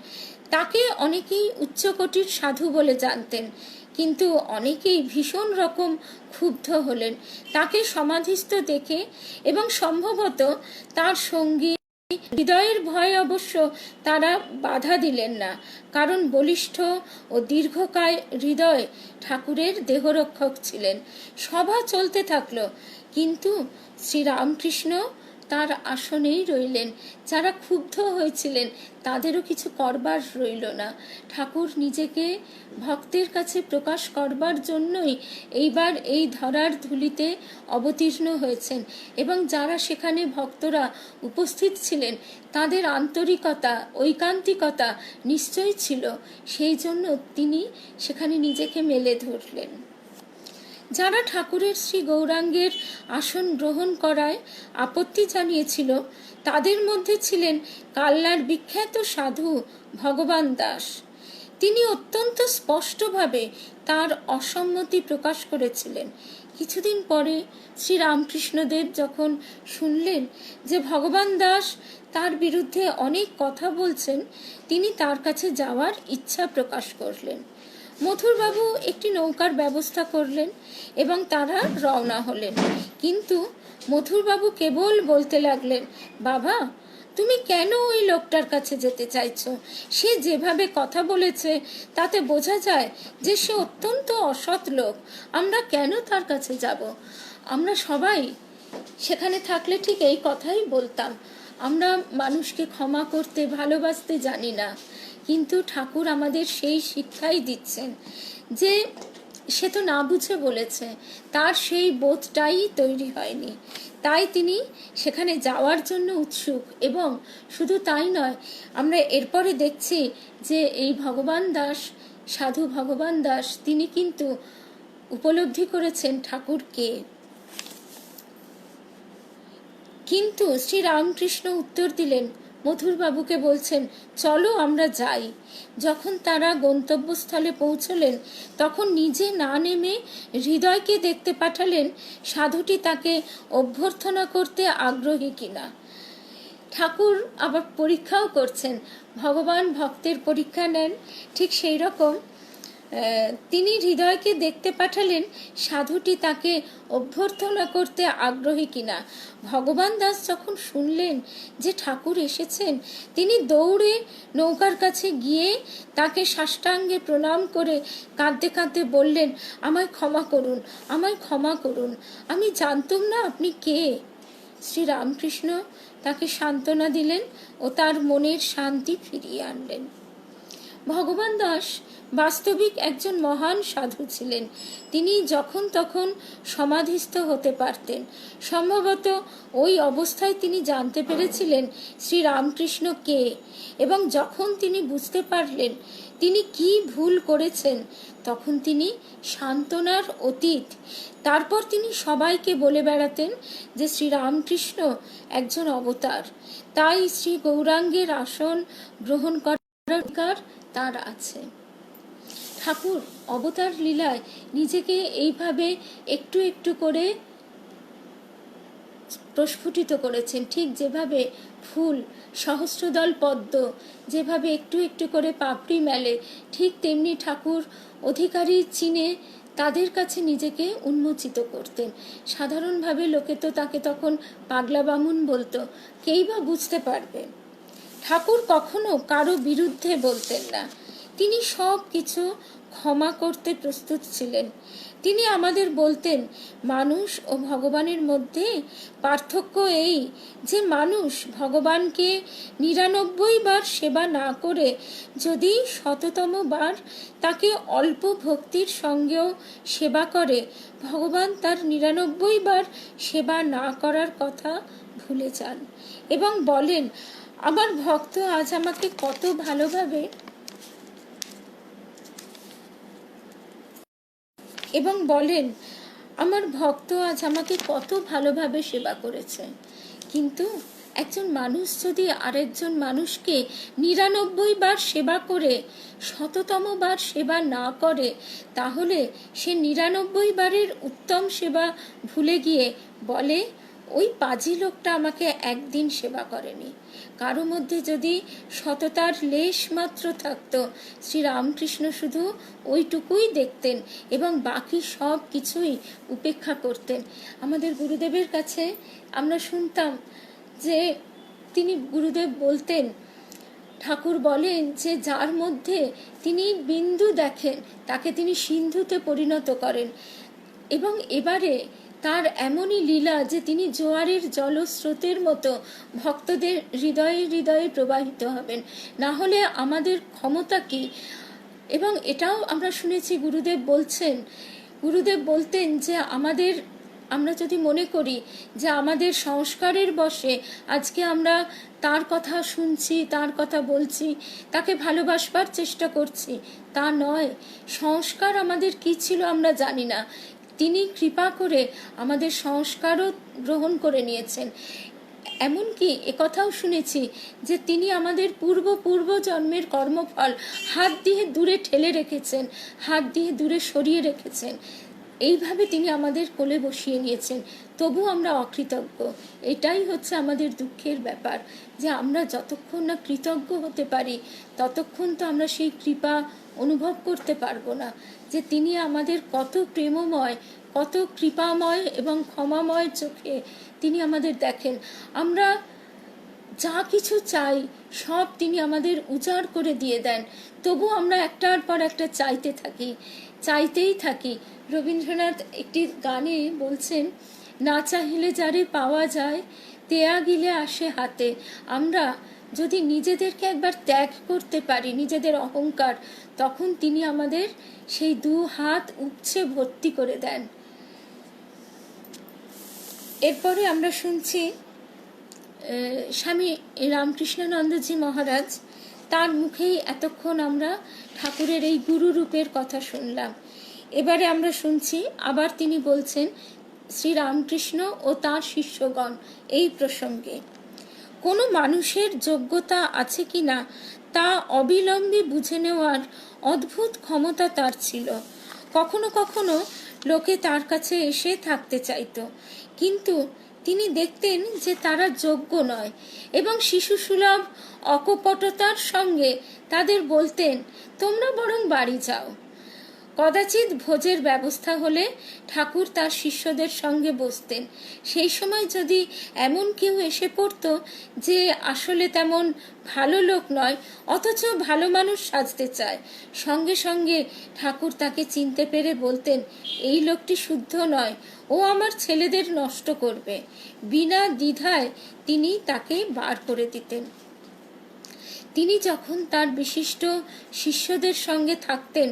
তাকে অনেকেই উচ্চকোটির সাধু বলে জানতেন, কিন্তু অনেকেই ভীষণ রকম ক্ষুব্ধ হলেন তাকে সমাধিস্থ দেখে, এবং সম্ভবত তার সঙ্গী হৃদয়ের ভয়ে অবশ্য তারা বাধা দিলেন না, কারণ বলিষ্ঠ ও দীর্ঘকায় হৃদয় ঠাকুরের দেহরক্ষক ছিলেন। সভা চলতে থাকলো, কিন্তু শ্রীরামকৃষ্ণ তার আসনেই রইলেন। যারা ক্ষুব্ধ হয়েছিলেন তাদেরও কিছু করবার রইল না। ঠাকুর নিজেকে ভক্তের কাছে প্রকাশ করবার জন্যই এইবার এই ধরার ধুলিতে অবতীর্ণ হয়েছেন, এবং যারা সেখানে ভক্তরা উপস্থিত ছিলেন তাদের আন্তরিকতা, ঐকান্তিকতা নিশ্চয়ই ছিল, সেই জন্য তিনি সেখানে নিজেকে মেলে ধরলেন। যারা ঠাকুরের শ্রী গৌরাঙ্গের আসন গ্রহণ করায় আপত্তি জানিয়েছিল, তাদের মধ্যে ছিলেন কাল্লার বিখ্যাত সাধু ভগবান দাস। তিনি অত্যন্ত স্পষ্টভাবে তার অসম্মতি প্রকাশ করেছিলেন। কিছুদিন পরে শ্রীরামকৃষ্ণদেব যখন শুনলেন যে ভগবান দাস তার বিরুদ্ধে অনেক কথা বলছেন, তিনি তার কাছে যাওয়ার ইচ্ছা প্রকাশ করলেন। মথুরবাবু একটি নৌকার ব্যবস্থা করলেন এবং তারা রওনা হলেন। কিন্তু মথুরবাবু কেবল বলতে লাগলেন, বাবা, তুমি কেন ওই লোকটার কাছে যেতে চাইছো? সে যেভাবে কথা বলেছে তাতে বোঝা যায় যে সে অত্যন্ত অসৎ লোক। আমরা কেন তার কাছে যাব? আমরা সবাই সেখানে থাকলে ঠিক এই কথাই বলতাম, আমরা মানুষকে ক্ষমা করতে, ভালোবাসতে জানি না। কিন্তু ঠাকুর আমাদের সেই শিক্ষাই দিচ্ছেন যে সে তো না বুঝে বলেছে, তার সেই বোধটাই তৈরি হয়নি, তাই তিনি সেখানে যাওয়ার জন্য উৎসুক। এবং শুধু তাই নয়, আমরা এরপরে দেখছি যে এই ভগবান দাস, সাধু ভগবান দাস, তিনি কিন্তু উপলব্ধি করেছেন ঠাকুরকে। কিন্তু শ্রীরামকৃষ্ণ উত্তর দিলেন, মথুরবাবুকে বলছেন, চলো আমরা যাই। যখন তারা গন্তব্যস্থলে পৌঁছলেন, তখন নিজে না নেমে হৃদয়কে দেখতে পাঠালেন সাধুটি তাকে অভ্যর্থনা করতে আগ্রহী কিনা। ঠাকুর আবার পরীক্ষাও করছেন, ভগবান ভক্তের পরীক্ষা নেন, ঠিক সেই রকম তিনি হৃদয়কে দেখতে পাঠালেন সাধুটি তাকে অভ্যর্থনা করতে আগ্রহী কিনা। ভগবান দাস যখন শুনলেন যে ঠাকুর এসেছেন, তিনি দৌড়ে নৌকার কাছে গিয়ে তাকে সাষ্টাঙ্গে প্রণাম করে কাঁদতে কাঁদতে বললেন, আমায় ক্ষমা করুন, আমায় ক্ষমা করুন, আমি জানতাম না আপনি কে। শ্রীরামকৃষ্ণ তাকে সান্ত্বনা দিলেন ও তার মনের শান্তি ফিরিয়ে আনলেন। ভগবান দাস বাস্তবিক একজন মহান সাধু ছিলেন। তিনি যখন তখন সমাধিস্থ হতে পারতেন। সম্ভবত ওই অবস্থায় তিনি জানতে পেরেছিলেন শ্রীরামকৃষ্ণ কে, এবং যখন তিনি বুঝতে পারলেন তিনি কি ভুল করেছেন, তখন তিনি সান্ত্বনার অতীত। তারপর তিনি সবাইকে বলে বেড়াতেন যে শ্রীরামকৃষ্ণ একজন অবতার, তাই শ্রী গৌরাঙ্গের আসন গ্রহণ করার অধিকার তার আছে। ঠাকুর অবতার লীলায় নিজেকে এইভাবে একটু একটু করে প্রস্ফুটিত করেছেন, ঠিক যেভাবে ফুল, সহস্রদল পদ্ম যেভাবে একটু একটু করে পাপড়ি মেলে, ঠিক তেমনি ঠাকুর অধিকারী চিনে তাদের কাছে নিজেকে উন্মোচিত করতেন। সাধারণভাবে লোকে তো তাকে তখন পাগলা বামুন বলতো, কেই বা বুঝতে পারবে। ঠাকুর কখনো কারো বিরুদ্ধে বলতেন না, তিনি সব কিছু ক্ষমা করতে প্রস্তুত ছিলেন। তিনি আমাদের বলতেন, মানুষ ও ভগবানের মধ্যে পার্থক্য এই যে মানুষ ভগবানকে ৯৯ বার সেবা না করে যদি ১০০তম বার তাকে অল্প ভক্তির সঙ্গেও সেবা করে, ভগবান তার ৯৯ বার সেবা না করার কথা ভুলে যান এবং বলেন, আমার ভক্ত আজ আমাকে কত ভালোভাবে সেবা করেছে। কিন্তু একজন মানুষ যদি আরেকজন মানুষকে ৯৯ বার সেবা করে ১০০তম বার সেবা না করে, তাহলে সে ৯৯ বারের উত্তম সেবা ভুলে গিয়ে বলে, ওই পাজি লোকটা আমাকে একদিন সেবা করেনি। কারো মধ্যে যদি সততার লেশ মাত্র থাকতো, শ্রীরামকৃষ্ণ শুধু ওইটুকুই দেখতেন এবং বাকি সব কিছুই উপেক্ষা করতেন। আমাদের গুরুদেবের কাছে আমরা শুনতাম যে তিনি গুরুদেব বলতেন, ঠাকুর বলেন যে যার মধ্যে তিনি বিন্দু দেখেন তাকে তিনি সিন্ধুতে পরিণত করেন, এবং এবারে তার এমনই লীলা যে তিনি জোয়ারের জলস্রোতের মতো ভক্তদের হৃদয়ে হৃদয়ে প্রবাহিত হবেন। না হলে আমাদের ক্ষমতা কি? এবং এটাও আমরা শুনেছি গুরুদেব বলতেন যে আমরা যদি মনে করি যে আমাদের সংস্কারের বশে আজকে আমরা তার কথা শুনছি, তার কথা বলছি, তাকে ভালোবাসবার চেষ্টা করছি, তা নয়। সংস্কার আমাদের কি ছিল আমরা জানি না, তিনি কৃপা করে আমাদের সংস্কারও গ্রহণ করে নিয়েছেন। এমনকি একথাও শুনেছি যে তিনি আমাদের পূর্ব জন্মের কর্মফল হাত দিয়ে দূরে ঠেলে রেখেছেন, হাত দিয়ে দূরে সরিয়ে রেখেছেন। এইভাবে তিনি আমাদের কোলে বসিয়ে নিয়েছেন, তবু আমরা অকৃতজ্ঞ। এটাই হচ্ছে আমাদের দুঃখের ব্যাপার, যে আমরা যতক্ষণ না কৃতজ্ঞ হতে পারি ততক্ষণ তো আমরা সেই কৃপা অনুভব করতে পারবো না, যে তিনি আমাদের কত প্রেমময়, কত কৃপাময় এবং ক্ষমাময় চোখে তিনি আমাদের দেখেন। আমরা যা কিছু চাই সব তিনি আমাদের উজাড় করে দিয়ে দেন, তবু আমরা একটার পর একটা চাইতেই থাকি। রবীন্দ্রনাথ একটি গানে বলছেন, না চাহিলে যারে পাওয়া যায় তেয়া গিলে আসে হাতে। আমরা যদি নিজেদেরকে একবার ত্যাগ করতে পারি, নিজেদের অহংকার, তখন তিনি আমাদের সেই ২ হাত উপচে ভর্তি করে দেন। এরপরে আমরা শুনছি স্বামী রামকৃষ্ণানন্দজি মহারাজ, তার মুখেই এতক্ষণ আমরা ঠাকুরের এই গুরু রূপের কথা শুনলাম। এবারে আমরা শুনছি আবার তিনি বলছেন শ্রীরামকৃষ্ণ ও তার শিষ্যগণ এই প্রসঙ্গে, কোনো মানুষের যোগ্যতা আছে কিনা তা অবিলম্বে বুঝে নেওয়ার অদ্ভুত ক্ষমতা তার ছিল। কখনো কখনো লোকে তার কাছে এসে থাকতে চাইত, কিন্তু তিনি দেখতেন যে তারা যোগ্য নয় এবং শিশুসুলভ অকপটতার সঙ্গে তাদের বলতেন, তোমরা বরং বাড়ি যাও। কদাচিৎ ভোজের ব্যবস্থা হলে ঠাকুর তার শিষ্যদের সঙ্গে বসতেন। সেই সময় যদি এমন কেউ এসে পড়ত যে আসলে তেমন ভালো লোক নয়, অথচ ভালো মানুষ সাজতে চায়, সঙ্গে সঙ্গে ঠাকুর তাকে চিনতে পেরে বলতেন, এই লোকটি শুদ্ধ নয়, ও আমার ছেলেদের নষ্ট করবে। বিনা দ্বিধায় তিনি তাকে বার করে দিতেন। তিনি যখন তার বিশিষ্ট শিষ্যদের সঙ্গে থাকতেন,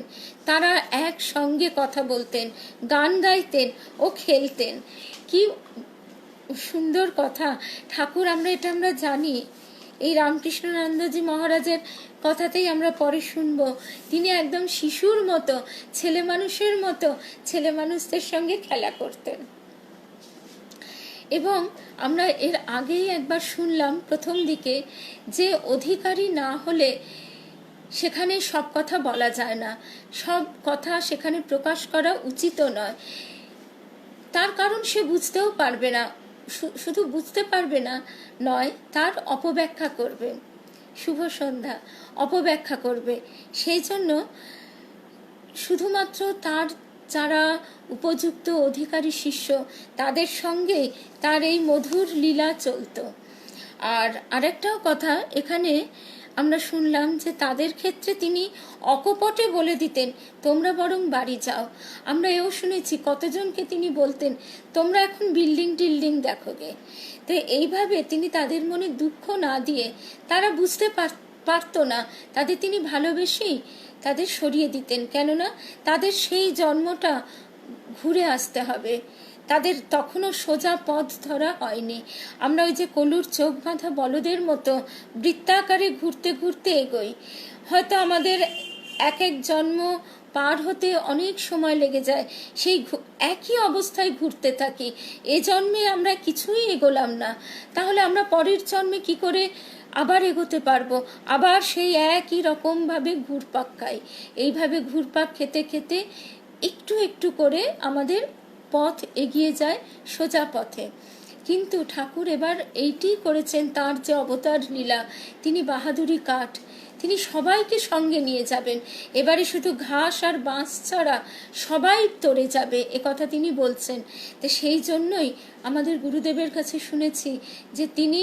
তারা একসঙ্গে কথা বলতেন, গান গাইতেন ও খেলতেন। কি সুন্দর কথা! ঠাকুর, আমরা জানি, এই রামকৃষ্ণানন্দজি মহারাজের কথাতেই আমরা পরে শুনবো, তিনি একদম শিশুর মতো, ছেলে মানুষদের সঙ্গে খেলা করতেন। এবং আমরা এর আগেই একবার শুনলাম প্রথম দিকে যে অধিকারী না হলে সেখানে সব কথা বলা যায় না, সব কথা সেখানে প্রকাশ করা উচিত নয়। তার কারণ সে বুঝতেও পারবে না, শুধু বুঝতে পারবে না নয়, তার অপব্যাখ্যা করবে। শুভ সন্ধ্যা। অপব্যাখ্যা করবে। সেই জন্য শুধুমাত্র তার যারা উপযুক্ত অধিকারী শিষ্য তাদের সঙ্গে তার এই মধুর লীলা চলত। আর আরেকটাও কথা এখানে আমরা শুনলাম যে তাদের ক্ষেত্রে তিনি অকপটে বলে দিতেন, তোমরা বরং বাড়ি যাও। আমরা এও শুনেছি কতজনকে তিনি বলতেন, তোমরা এখন বিল্ডিং টিল্ডিং দেখো গে। তো এইভাবে তিনি তাদের মনে দুঃখ না দিয়ে, তারা বুঝতে পারতো না, তাদের তিনি ভালোবেসেই তাদের সরিয়ে দিতেন। কেননা তাদের সেই জন্মটা ঘুরে আসতে হবে, তাদের তখনও সোজা পথ ধরা হয়নি। আমরা ওই যে কলুর চোখ বাঁধা বলদের মতো বৃত্তাকারে ঘুরতে ঘুরতে এগোই। হয়তো আমাদের এক এক জন্ম পার হতে অনেক সময় লেগে যায়, সেই একই অবস্থায় ঘুরতে থাকি। এ জন্মে আমরা কিছুই এগোলাম না, তাহলে আমরা পরের জন্মে কি করে আবার এগোতে পারবো? আবার সেই একই রকমভাবে ঘুরপাক খাই। এইভাবে ঘুরপাক খেতে খেতে একটু একটু করে আমাদের পথ এগিয়ে যায় সোজা পথে। কিন্তু ঠাকুর এবার এইটি করেছেন, তার যে অবতার লীলা, তিনি বাহাদুরি কাঠ, তিনি সবাইকে সঙ্গে নিয়ে যাবেন। এবারে শুধু ঘাস আর বাঁশ ছাড়া সবাই তরে যাবে, একথা তিনি বলছেন। তো সেই জন্যই আমাদের গুরুদেবের কাছে শুনেছি যে তিনি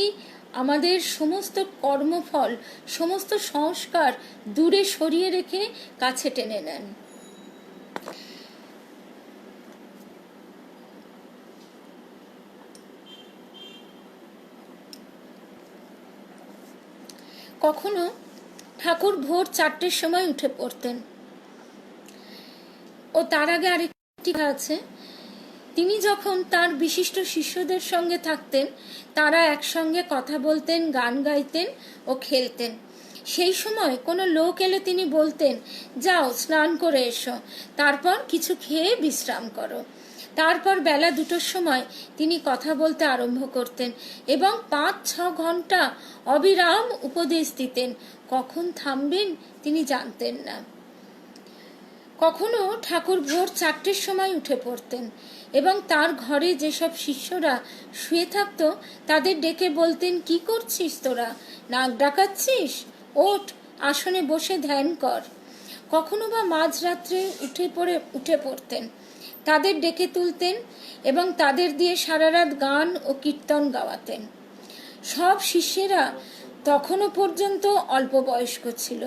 আমাদের সমস্ত কর্মফল, সমস্ত সংস্কার দূরে সরিয়ে রেখে কাছে টেনে নেন। কখনো ঠাকুর ভোর 4টের সময় উঠে পড়তেন। ও তার আগে আরেকটি আছে, তিনি যখন তার বিশিষ্ট শিষ্যদের সঙ্গে থাকতেন, তারা একসঙ্গে কথা বলতেন, গান গাইতেন ও খেলতেন। সেই সময় কোনো লোক এলে তিনি বলতেন, যাও স্নান করে এসো, তারপর কিছু খেয়ে বিশ্রাম করো। তারপর বেলা 2টোর সময় তিনি কথা বলতে আরম্ভ করতেন এবং 5-6 ঘন্টা অবিরাম উপদেশ দিতেন। কখন থামবেন তিনি জানতেন না। কখনো ঠাকুর ভোর 4টের সময় উঠে পড়তেন এবং তার ঘরে যেসব শিষ্যরা শুয়ে থাকতো তাদের ডেকে বলতেন, কি করছিস তোরা, নাক ডাকাচ্ছিস, ওঠ, আসনে বসে ধ্যান কর। কখনো বা মাঝরাত্রে উঠে পড়তেন, তাদের ডেকে তুলতেন এবং তাদের দিয়ে সারা রাত গান ও কীর্তন গাওয়াতেন। সব শিষ্যেরা তখনও পর্যন্ত অল্প বয়স্ক ছিল,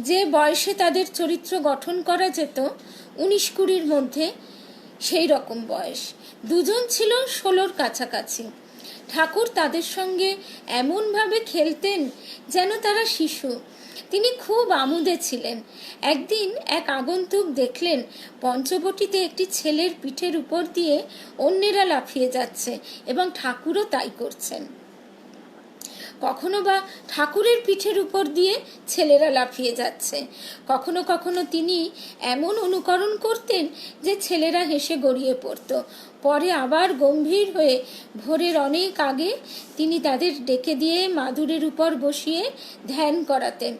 যে বয়সে তাদের চরিত্র গঠন করা যেত 19-20 মধ্যে, সেই রকম বয়স। 2জন ছিল 16-র কাছাকাছি। ঠাকুর তাদের সঙ্গে এমনভাবে খেলতেন যেন তারা শিশু। তিনি খুব আমোদে ছিলেন। একদিন এক আগন্তুক দেখলেন পঞ্চবটিতে একটি ছেলের পিঠের উপর দিয়ে অন্যেরা লাফিয়ে যাচ্ছে এবং ঠাকুরও তাই করছেন। কখনো বা ঠাকুরের পিঠের উপর দিয়ে ছেলেরা লাফিয়ে যাচ্ছে। কখনো কখনো তিনি এমন অনুকরণ করতেন যে ছেলেরা হেসে গড়িয়ে পড়ত। পরে আবার গম্ভীর হয়ে ভোরের অনেক আগে তিনি তাদের ডেকে দিয়ে মাদুরের উপর বসিয়ে ধ্যান করাতেন।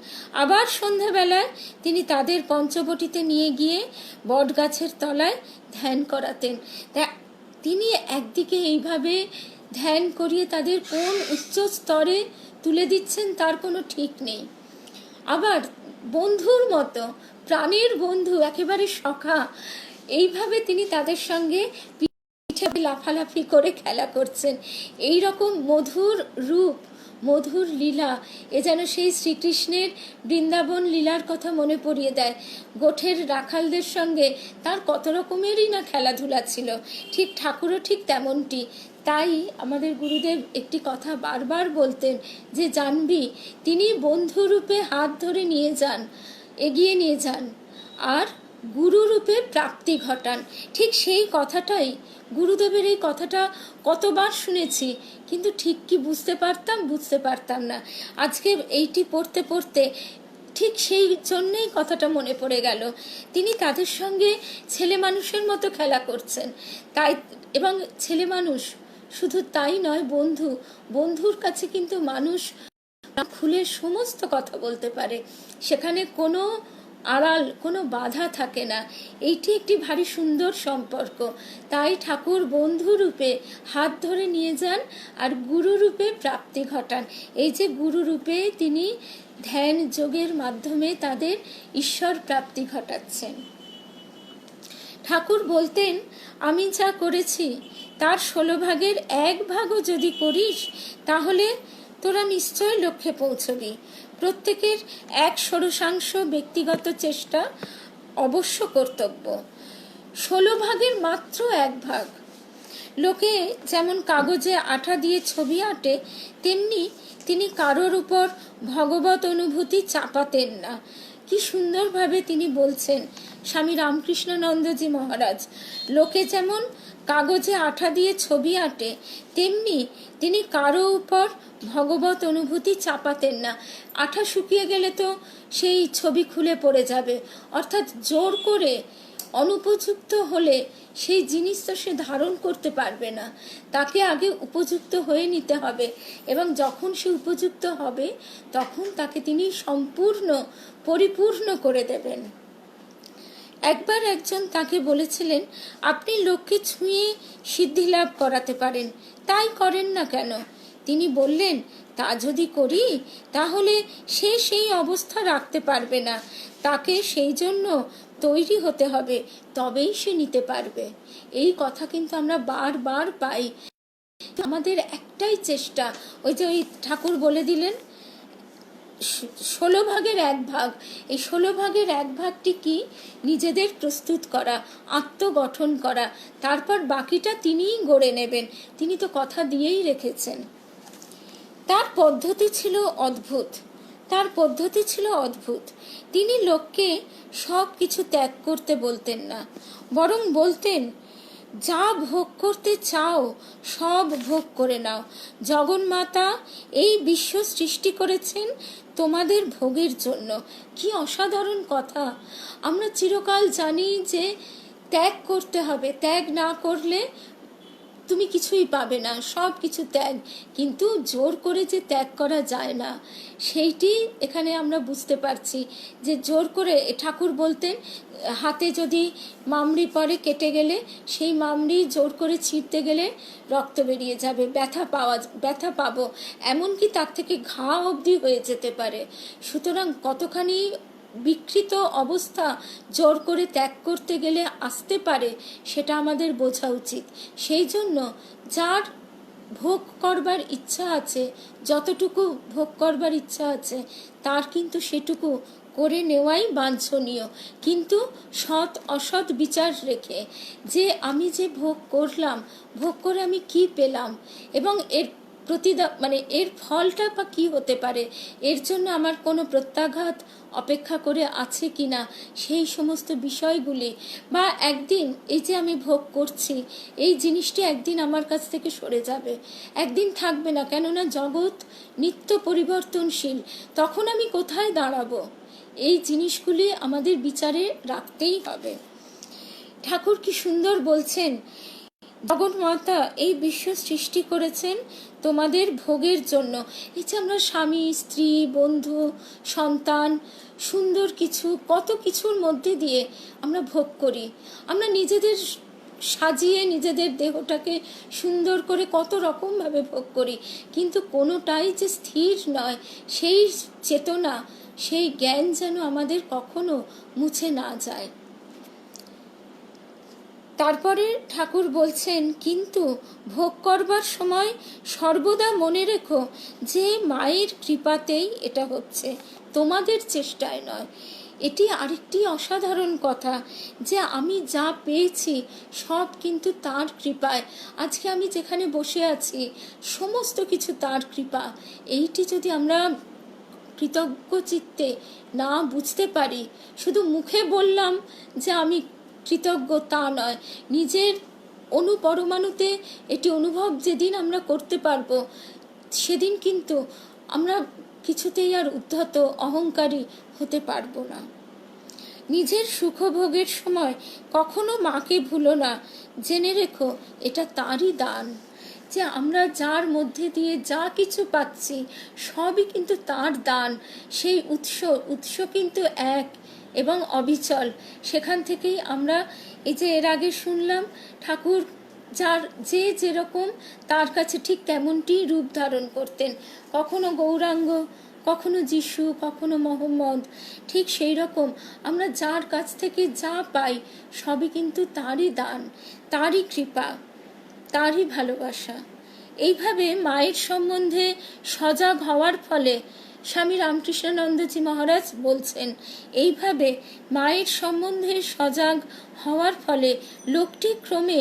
আবার সন্ধ্যাবেলায় তিনি তাদের পঞ্চবটিতে নিয়ে গিয়ে বটগাছের তলায় ধ্যান করাতেন। তা তিনি একদিকে এইভাবে ধ্যান করিয়ে তাদের কোন উচ্চ স্তরে তুলে দিচ্ছেন তার কোনো ঠিক নেই। আবার বন্ধুর মতো, প্রাণের বন্ধু, একেবারে সখা, এইভাবে তিনি তাদের সঙ্গে পিঠে লাফালাফি করে খেলা করছেন। এই রকম মধুর রূপ, মধুর লীলা, এ যেন সেই শ্রীকৃষ্ণের বৃন্দাবন লীলার কথা মনে পড়িয়ে দেয়। গোঠের রাখালদের সঙ্গে তার কত রকমেরই না খেলাধুলা ছিল, ঠিক ঠাকুরও ঠিক তেমনটি। তাই আমাদের গুরুদেব একটি কথা বারবার বলতেন যে জানবি, তিনি বন্ধুরূপে হাত ধরে নিয়ে যান, এগিয়ে নিয়ে যান, আর গুরুরূপে প্রাপ্তি ঘটান। ঠিক সেই কথাটাই, গুরুদেবের এই কথাটা কতবার শুনেছি, কিন্তু ঠিক কি বুঝতে পারতাম না। আজকে এইটি পড়তে পড়তে ঠিক সেই জন্যেই কথাটা মনে পড়ে গেল। তিনি তাদের সঙ্গে ছেলে মানুষের মতো খেলা করছেন। তাই, এবং ছেলে মানুষ শুধু তাই নয়, বন্ধুর কাছে কিন্তু মানুষ খুলে সমস্ত কথা বলতে পারে। সেখানে কোনো আড়াল কোনো বাধা থাকে না। এইটি একটি ভারী সুন্দর সম্পর্ক। তাই ঠাকুর বন্ধু রূপে হাত ধরে নিয়ে যান আর গুরু রূপে প্রাপ্তি ঘটান। এই যে গুরু রূপে তিনি ধ্যান যোগের মাধ্যমে তাদের ঈশ্বর প্রাপ্তি ঘটাচ্ছেন। ঠাকুর বলতেন, আমি যা করেছি তার 16 ভাগের 1 ভাগও যদি করিস তাহলে তোরা নিশ্চয় লক্ষ্যে পৌঁছবি। প্রত্যেকের 1/16 ব্যক্তিগত চেষ্টা অবশ্য কর্তব্য। 16 ভাগের মাত্র 1 ভাগ। লোকে যেমন কাগজে আঠা দিয়ে ছবি আঁটে, তেমনি তিনি কারোর উপর ভগবত অনুভূতি চাপাতেন না। কি সুন্দরভাবে তিনি বলছেন স্বামী রামকৃষ্ণানন্দজি মহারাজ, লোকে যেমন কাগজে আঠা দিয়ে ছবি আঁটে, তেমনি তিনি কারো উপর ভগবত অনুভূতি চাপাতেন না। আঠা শুকিয়ে গেলে তো সেই ছবি খুলে পড়ে যাবে, অর্থাৎ জোর করে অনুপযুক্ত হলে সেই জিনিস তো সে ধারণ করতে পারবে না। তাকে আগে উপযুক্ত হয়ে নিতে হবে, এবং যখন সে উপযুক্ত হবে তখন তাকে তিনি সম্পূর্ণ পরিপূর্ণ করে দেবেন। একবার একজন তাকে বলেছিলেন, আপনি লোককে ছুঁয়ে সিদ্ধি লাভ করাতে পারেন, তাই করেন না কেন? তিনি বললেন, তা যদি করি তাহলে সে সেই অবস্থা রাখতে পারবে না, তাকে সেই জন্য তৈরি হতে হবে, তবেই সে নিতে পারবে। এই কথা কিন্তু আমরা বারবার পাই। আমাদের একটাই চেষ্টা, ওই যে ওই ঠাকুর বলে দিলেন 16 ভাগের 1 ভাগ। এই 16 ভাগের 1 ভাগটি কি? নিজেদের প্রস্তুত করা, আত্মগঠন করা, তারপর বাকিটা তিনিই গড়ে নেবেন। তিনি তো কথা দিয়েই রেখেছেন। তার পদ্ধতি ছিল অদ্ভুত। তিনি লোককে সব কিছু ত্যাগ করতে বলতেন না, বরং বলতেন, যা ভোগ করতে চাও সব ভোগ করে নাও। জগন্মাতা এই বিশ্ব সৃষ্টি করেছেন তোমাদের ভোগের জন্য। কি অসাধারণ কথা! আমরা চিরকাল জানি যে ত্যাগ করতে হবে, ত্যাগ না করলে তুমি কিছুই পাবে না, সব কিছু ত্যাগ। কিন্তু জোর করে যে ত্যাগ করা যায় না, সেইটি এখানে আমরা বুঝতে পারছি। যে জোর করে, ঠাকুর বলতেন, হাতে যদি মামড়ি পড়ে কেটে গেলে সেই মামড়ি জোর করে ছিঁড়তে গেলে রক্ত বেরিয়ে যাবে, ব্যথা পাবো, এমনকি তার থেকে ঘা অবধি হয়ে যেতে পারে। সুতরাং কতখানি বিকৃত অবস্থা জোর করে ত্যাগ করতে গেলে আসতে পারে সেটা আমাদের বোঝা উচিত। সেই জন্য যার ভোগ করবার ইচ্ছা আছে, যতটুকু ভোগ করবার ইচ্ছা আছে, তার কিন্তু সেটুকু করে নেওয়াই বাঞ্ছনীয়, কিন্তু সৎ অসৎ বিচার রেখে, যে আমি যে ভোগ করলাম, ভোগ করে আমি কি পেলাম, এবং এর এর ফলটা বা কি হতে পারে, এর জন্য আমার কোনো প্রত্যাঘাত অপেক্ষা করে আছে কিনা, সেই সমস্ত বিষয়গুলি, বা একদিন এই যে আমি ভোগ করছি এই জিনিসটি একদিন আমার কাছ থেকে সরে যাবে, একদিন থাকবে না, কেননা জগৎ নিত্য পরিবর্তনশীল, তখন আমি কোথায় দাঁড়াবো, এই জিনিসগুলি আমাদের বিচারে রাখতেই হবে। ঠাকুর কি সুন্দর বলছেন, জগন্মাতা এই বিশ্ব সৃষ্টি করেছেন তোমাদের ভোগের জন্য। এই যে আমরা স্বামী, স্ত্রী, বন্ধু, সন্তান, সুন্দর কিছু, কত কিছুর মধ্যে দিয়ে আমরা ভোগ করি। আমরা নিজেদের সাজিয়ে নিজেদের দেহটাকে সুন্দর করে কত রকমভাবে ভোগ করি, কিন্তু কোনোটাই যে স্থির নয়, সেই চেতনা, সেই জ্ঞান যেন আমাদের কখনো মুছে না যায়। তারপরে ঠাকুর বলছেন, কিন্তু ভোগ করবার সময় সর্বদা মনে রেখো যে মায়ের কৃপাতেই এটা হচ্ছে, তোমাদের চেষ্টায় নয়। এটি আরেকটি অসাধারণ কথা, যে আমি যা পেয়েছি সব কিন্তু তার কৃপায়। আজকে আমি যেখানে বসে আছি সমস্ত কিছু তার কৃপা। এইটি যদি আমরা কৃতজ্ঞ চিত্তে না বুঝতে পারি, শুধু মুখে বললাম যে আমি কৃতজ্ঞ, তা নয়, নিজের অনুপরমাণুতে এটি অনুভব যেদিন আমরা করতে পারবো, সেদিন কিন্তু আমরা কিছুতেই আর উদ্ধত অহংকারী হতে পারবো না। নিজের সুখভোগের সময় কখনো মাকে ভুলো না, জেনে রেখো এটা তারই দান। যে আমরা যার মধ্যে দিয়ে যা কিছু পাচ্ছি সবই কিন্তু তার দান। সেই উৎস কিন্তু এবং অবিচল। সেখান থেকেই আমরা এই যে এর আগে শুনলাম, ঠাকুর যার যে যেরকম তার কাছে ঠিক তেমনটি রূপ ধারণ করতেন, কখনো গৌরাঙ্গ, কখনো যিশু, কখনো মোহাম্মদ। ঠিক সেই রকম আমরা যার কাছ থেকে যা পাই সবই কিন্তু তারই দান, তারই কৃপা, তারই ভালোবাসা। এইভাবে মায়ের সম্বন্ধে সজাগ হওয়ার ফলে স্বামী রামকৃষ্ণানন্দজি মহারাজ বলছেন, এইভাবে মায়ের সম্বন্ধে সজাগ হওয়ার ফলে লোকটি ক্রমে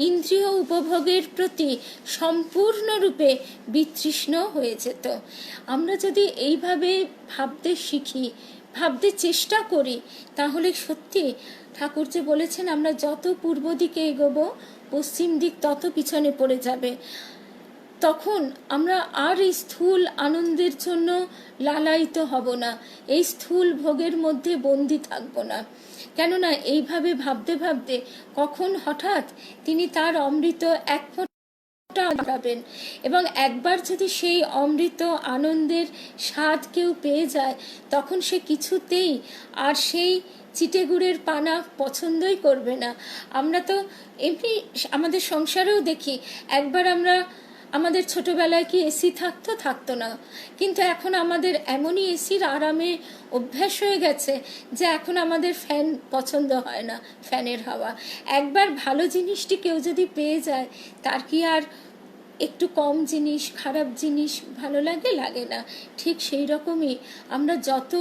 ইন্দ্রিয় উপভোগের প্রতি সম্পূর্ণরূপে বিতৃষ্ণ হয়ে যেত। আমরা যদি এইভাবে ভাবতে শিখি, ভাবতে চেষ্টা করি, তাহলে সত্যি ঠাকুর যে বলেছেন আমরা যত পূর্ব দিকে এগোবো পশ্চিম দিক তত পিছনে পড়ে যাবে। তখন আমরা আর এই স্থূল আনন্দের জন্য লালায়িত হব না, এই স্থূল ভোগের মধ্যে বন্দি থাকব না। কেননা এইভাবে ভাবতে ভাবতে কখন হঠাৎ তিনি তার অমৃত এক ফোঁটা পাবেন, এবং একবার যদি সেই অমৃত আনন্দের স্বাদ কেউ পেয়ে যায় তখন সে কিছুতেই আর সেই চিটেগুড়ের পানা পছন্দই করবে না। আমরা তো এমনি আমাদের সংসারেও দেখি, একবার আমরা আমাদের ছোটবেলায় কি এসি থাকতো না, কিন্তু এখন আমাদের এমনই এসির আরামে অভ্যাস হয়ে গেছে যে এখন আমাদের ফ্যান পছন্দ হয় না, ফ্যানের হাওয়া। একবার ভালো জিনিসটি কেউ যদি পেয়ে যায় তার কি আর একটু কম জিনিস, খারাপ জিনিস ভালো লাগে না। ঠিক সেই রকমই আমরা যত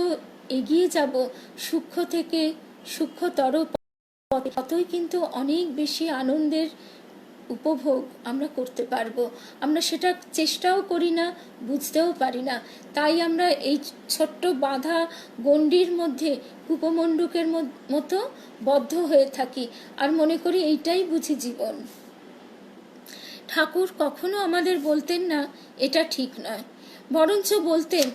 এগিয়ে যাব সূক্ষ্ম থেকে সূক্ষ্মতর ততই কিন্তু অনেক বেশি আনন্দের উপভোগ আমরা করতে পারবো। আমরা সেটা চেষ্টাও করি না, বুঝতেও পারি না। তাই আমরা এই ছোট্ট বাঁধা গণ্ডির মধ্যে কূপমণ্ডুকের মতো বদ্ধ হয়ে থাকি আর মনে করি এইটাই বুঝি জীবন। ঠাকুর কখনো আমাদের বলতেন না এটা ঠিক নয়, বরঞ্চ বলতেন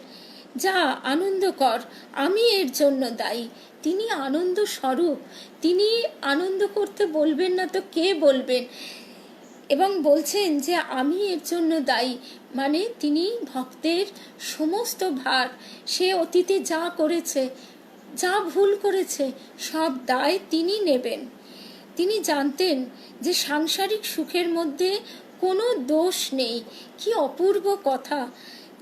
যা আনন্দ কর, আমি এর জন্য দায়ী। তিনি আনন্দ স্বরূপ, তিনি আনন্দ করতে বলবেন না তো কে বলবেন? এবং বলছেন যে আমি এর জন্য দায়ী, মানে তিনি ভক্তের সমস্ত ভার, সে অতীতে যা করেছে, যা ভুল করেছে, সব দায় তিনি নেবেন। তিনি জানতেন যে সাংসারিক সুখের মধ্যে কোনো দোষ নেই। কি অপূর্ব কথা!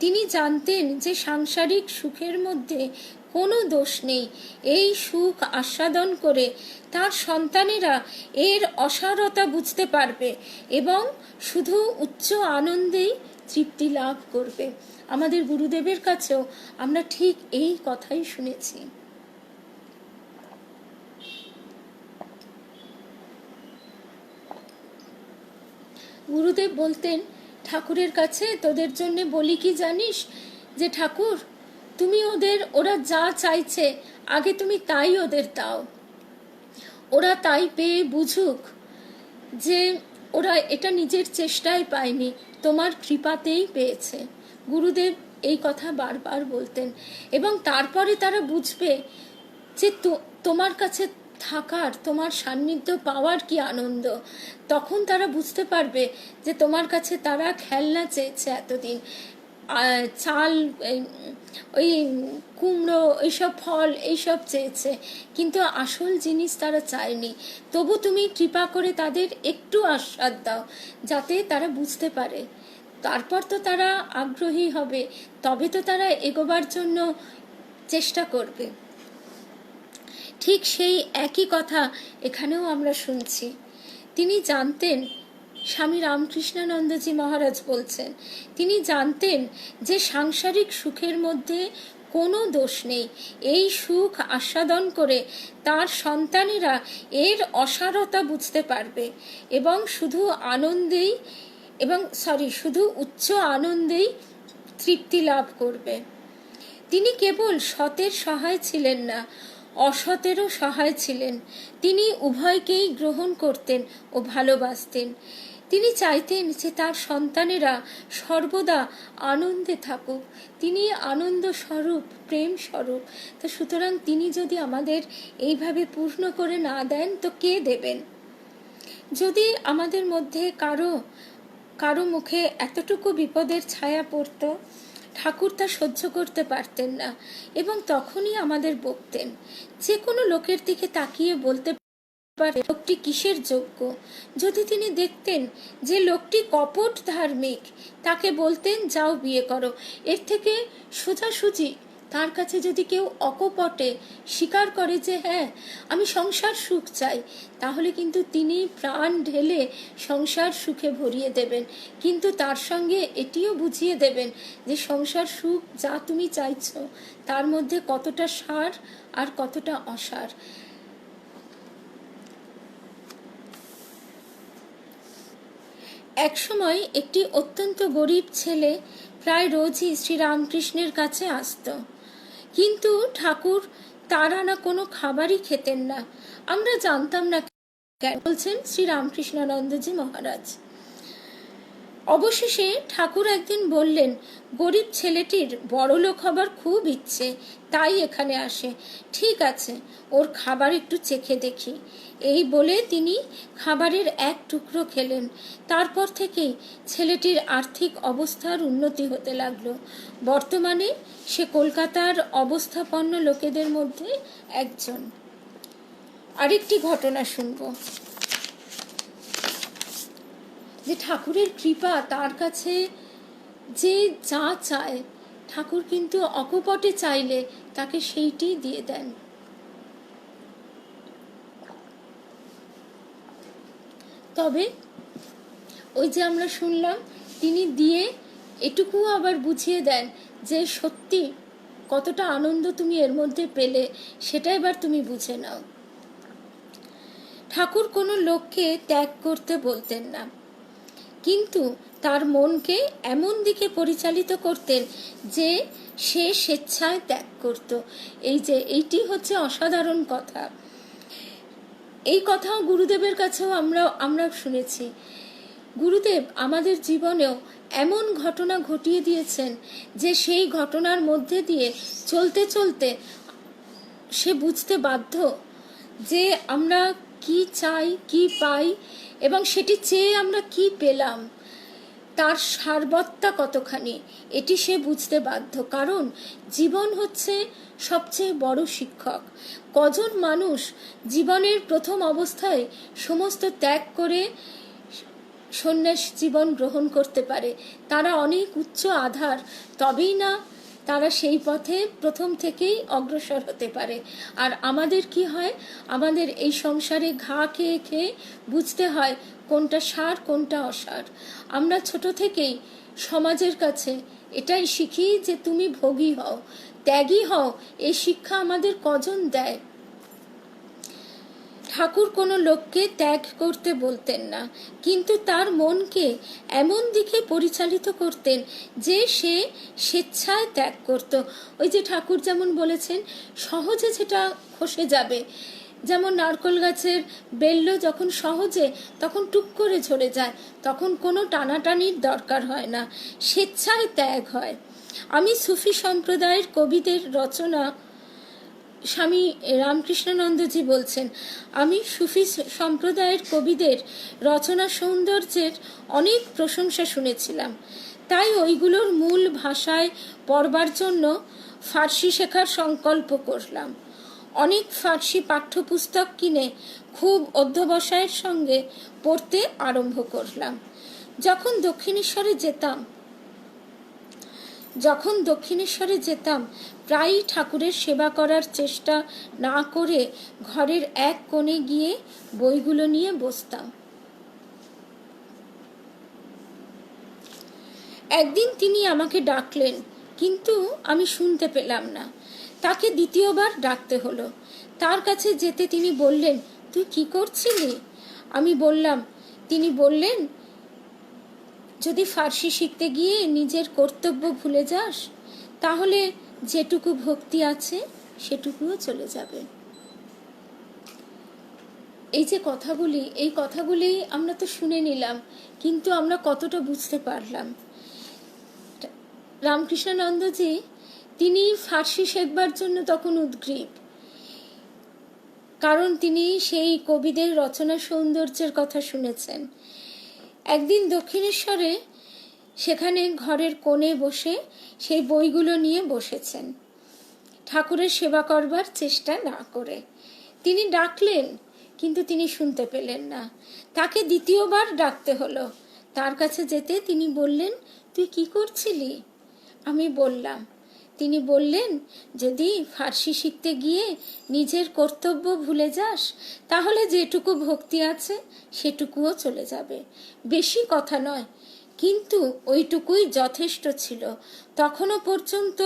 তিনি জানতেন যে সাংসারিক সুখের মধ্যে কোনো দোষ নেই। এই সুখ আস্বাদন করে তার সন্তানেরা এর অসারতা বুঝতে পারবে এবং শুধু উচ্চ আনন্দেই তৃপ্তি লাভ করবে। আমাদের গুরুদেবের কাছেও আমরা ঠিক এই কথাই শুনেছি। গুরুদেব বলতেন ঠাকুরের কাছে, তোদের জন্য বলি কি জানিস, যে ঠাকুর তুমি ওরা যা চাইছে আগে তুমি তাই ওদের দাও, ওরা তাই পেয়ে বুঝুক যে ওরা এটা নিজের চেষ্টায় পায়নি, তোমার কৃপাতেই পেয়েছে। গুরুদেব এই কথা বারবার বলতেন এবং তারপরে তারা বুঝবে যে তোমার কাছে থাকার, তোমার সান্নিধ্য পাওয়ার কি আনন্দ। তখন তারা বুঝতে পারবে যে তোমার কাছে তারা খেলনা চেয়েছে এতদিন, চাল, ওই কুমড়ো, এইসব ফল, এইসব চেয়েছে, কিন্তু আসল জিনিস তারা চায়নি। তবু তুমি কৃপা করে তাদের একটু আস্বাদ দাও যাতে তারা বুঝতে পারে। তারপর তো তারা আগ্রহী হবে, তবে তো তারা এগোবার জন্য চেষ্টা করবে। ঠিক সেই একই কথা এখানেও আমরা শুনছি। তিনি জানতেন, স্বামী রামকৃষ্ণানন্দজি মহারাজ বলছেন, তিনি জানতেন যে সাংসারিক সুখের মধ্যে কোনো দোষ নেই। এই সুখ আস্বাদন করে তার সন্তানেরা এর অসারতা বুঝতে পারবে এবং শুধু উচ্চ আনন্দেই তৃপ্তি লাভ করবে। তিনি কেবল সতের সহায় ছিলেন না, অসতেরও সহায় ছিলেন। তিনি উভয়কেই গ্রহণ করতেন ও ভালোবাসতেন। তিনি চাইতেন যে তার সন্তানেরা সর্বদা আনন্দে থাকুক। তিনি আনন্দ স্বরূপ, প্রেম স্বরূপ। তো সুতরাং তিনি যদি আমাদের এইভাবে পূর্ণ করে না দেন তো কে দেবেন? যদি আমাদের মধ্যে কারো মুখে এতটুকু বিপদের ছায়া পড়ত ঠাকুর তা সহ্য করতে পারতেন না এবং তখনই আমাদের বকতেন। যে কোনো লোকের দিকে তাকিয়ে বলতে পারে লোকটি কিসের যোগ্য। যদি তিনি দেখতেন যে লোকটি কপট ধার্মিক, তাকে বলতেন যাও বিয়ে করো। এর থেকে সোজাসুজি তার কাছে যদি কেউ অকপটে স্বীকার করে যে হ্যাঁ আমি সংসার সুখ চাই, তাহলে কিন্তু তিনি প্রাণ ঢেলে সংসার সুখে ভরিয়ে দেবেন, কিন্তু তার সঙ্গে এটিও বুঝিয়ে দেবেন যে সংসার সুখ যা তুমি চাইছো তার মধ্যে কতটা সার আর কতটা অসার। একসময় একটি অত্যন্ত গরিব ছেলে প্রায় রোজই শ্রীরামকৃষ্ণের কাছে আসত, কিন্তু ঠাকুর তার আনা কোনো খাবারই খেতেন না। আমরা জানতাম না কেন, বলছেন শ্রীরামকৃষ্ণানন্দজি মহারাজ। অবশেষে ঠাকুর একদিন বললেন, গরিব ছেলেটির বড়লোক হবার খুব ইচ্ছে, তাই এখানে আসে। ঠিক আছে, ওর খাবার একটু চেখে দেখি। এই বলে তিনি খাবারের এক টুকরো খেলেন। তারপর থেকেই ছেলেটির আর্থিক অবস্থার উন্নতি হতে লাগলো। বর্তমানে সে কলকাতার অবস্থাপন্ন লোকেদের মধ্যে একজন। আরেকটি ঘটনা শুনব, যে ঠাকুরের কৃপা, তার কাছে যে যা চায় ঠাকুর কিন্তু অকপটে চাইলে তাকে সেইটি দিয়ে দেন। তবে ওই যে আমরা শুনলাম, তিনি দিয়ে এটুকু আবার বুঝিয়ে দেন যে সত্যি কতটা আনন্দ তুমি এর মধ্যে পেলে সেটা এবার তুমি বুঝে নাও। ঠাকুর কোনো লোককে ত্যাগ করতে বলতেন না, কিন্তু তার মনকে এমন দিকে পরিচালিত করতেন যে সে স্বেচ্ছায় ত্যাগ করত। এইটি হচ্ছে অসাধারণ কথা। এই কথাও গুরুদেবের কাছেও আমরা শুনেছি। গুরুদেব আমাদের জীবনেও এমন ঘটনা ঘটিয়ে দিয়েছেন যে সেই ঘটনার মধ্যে দিয়ে চলতে চলতে সে বুঝতে বাধ্য যে আমরা কি চাই, কি পাই, এবং সেটি চেয়ে আমরা কি পেলাম, তার সারবত্তা কতখানি, এটি সে বুঝতে বাধ্য। কারণ জীবন হচ্ছে সবচেয়ে বড় শিক্ষক। কজন মানুষ জীবনের প্রথম অবস্থায় সমস্ত ত্যাগ করে সন্ন্যাস জীবন গ্রহণ করতে পারে? তারা অনেক উচ্চ আধার, তবেই না তারা সেই পথে প্রথম থেকেই অগ্রসর হতে পারে। আর আমাদের কি হয়, আমাদের এই সংসারে ঘা খেয়ে খেয়ে বুঝতে হয় কোনটা সার কোনটা অসার। আমরা ছোট থেকেই সমাজের কাছে এটাই শিখি যে তুমি ভোগী হও, ত্যাগী হও। এই শিক্ষা আমাদের কজন দেয়? ঠাকুর কোনো লোককে ত্যাগ করতে বলতেন না, কিন্তু তার মনকে এমন দিকে পরিচালিত করতেন যে সে স্বেচ্ছায় ত্যাগ করত। ওই যে ঠাকুর যেমন বলেছেন, সহজে যেটা খসে যাবে, যেমন নারকোল গাছের বেল্ল যখন সহজে তখন টুক করে ঝরে যায়, তখন কোনো টানাটানির দরকার হয় না, স্বেচ্ছায় ত্যাগ হয়। আমি সুফি সম্প্রদায়ের কবিদের রচনা, স্বামী রামকৃষ্ণানন্দজি বলছেন, আমি সুফি সম্প্রদায়ের কবিদের রচনা সৌন্দর্যের অনেক প্রশংসা শুনেছিলাম, তাই ওইগুলোর মূল ভাষায় পড়বার জন্য ফার্সি শেখার সংকল্প করলাম। অনেক ফার্সি পাঠ্যপুস্তক কিনে খুব অধ্যবসায়ের সঙ্গে পড়তে আরম্ভ করলাম। যখন দক্ষিণেশ্বরে যেতাম প্রায়ই ঠাকুরের সেবা করার চেষ্টা না করে ঘরের এক কোণে গিয়ে বইগুলো নিয়ে বসতাম। একদিন তিনি আমাকে ডাকলেন, কিন্তু আমি শুনতে পেলাম না। তাকে দ্বিতীয়বার ডাকতে হলো। তার কাছে যেতে তিনি বললেন, তুই কি করছিলি? আমি বললাম। তিনি বললেন, যদি ফার্সি শিখতে গিয়ে নিজের কর্তব্য ভুলে যাস, তাহলে যেটুকু ভক্তি আছে সেটুকুও চলে যাবে। এই যে কথাগুলি, এই কথাগুলি আমরা তো শুনে নিলাম, কিন্তু আমরা কতটা বুঝতে পারলাম? রামকৃষ্ণানন্দজি তিনি ফার্সি শেখবার জন্য তখন উদ্গ্রীব, কারণ তিনি সেই কবিদের রচনা সৌন্দর্যের কথা শুনেছেন। একদিন দক্ষিণেশ্বরে সেখানে ঘরের কোণে বসে সেই বইগুলো নিয়ে বসেছেন, ঠাকুরের সেবা করবার চেষ্টা না করে। তিনি ডাকলেন, কিন্তু তিনি শুনতে পেলেন না। তাকে দ্বিতীয়বার ডাকতে হলো। তার কাছে যেতে তিনি বললেন, তুই কি করছিলি? আমি বললাম। তিনি বললেন, যদি ফার্সি শিখতে গিয়ে নিজের কর্তব্য ভুলে যাস, তাহলে যেটুকু ভক্তি আছে সেটুকুও চলে যাবে। বেশি কথা নয়, কিন্তু ওইটুকুই যথেষ্ট ছিল। তখনও পর্যন্ত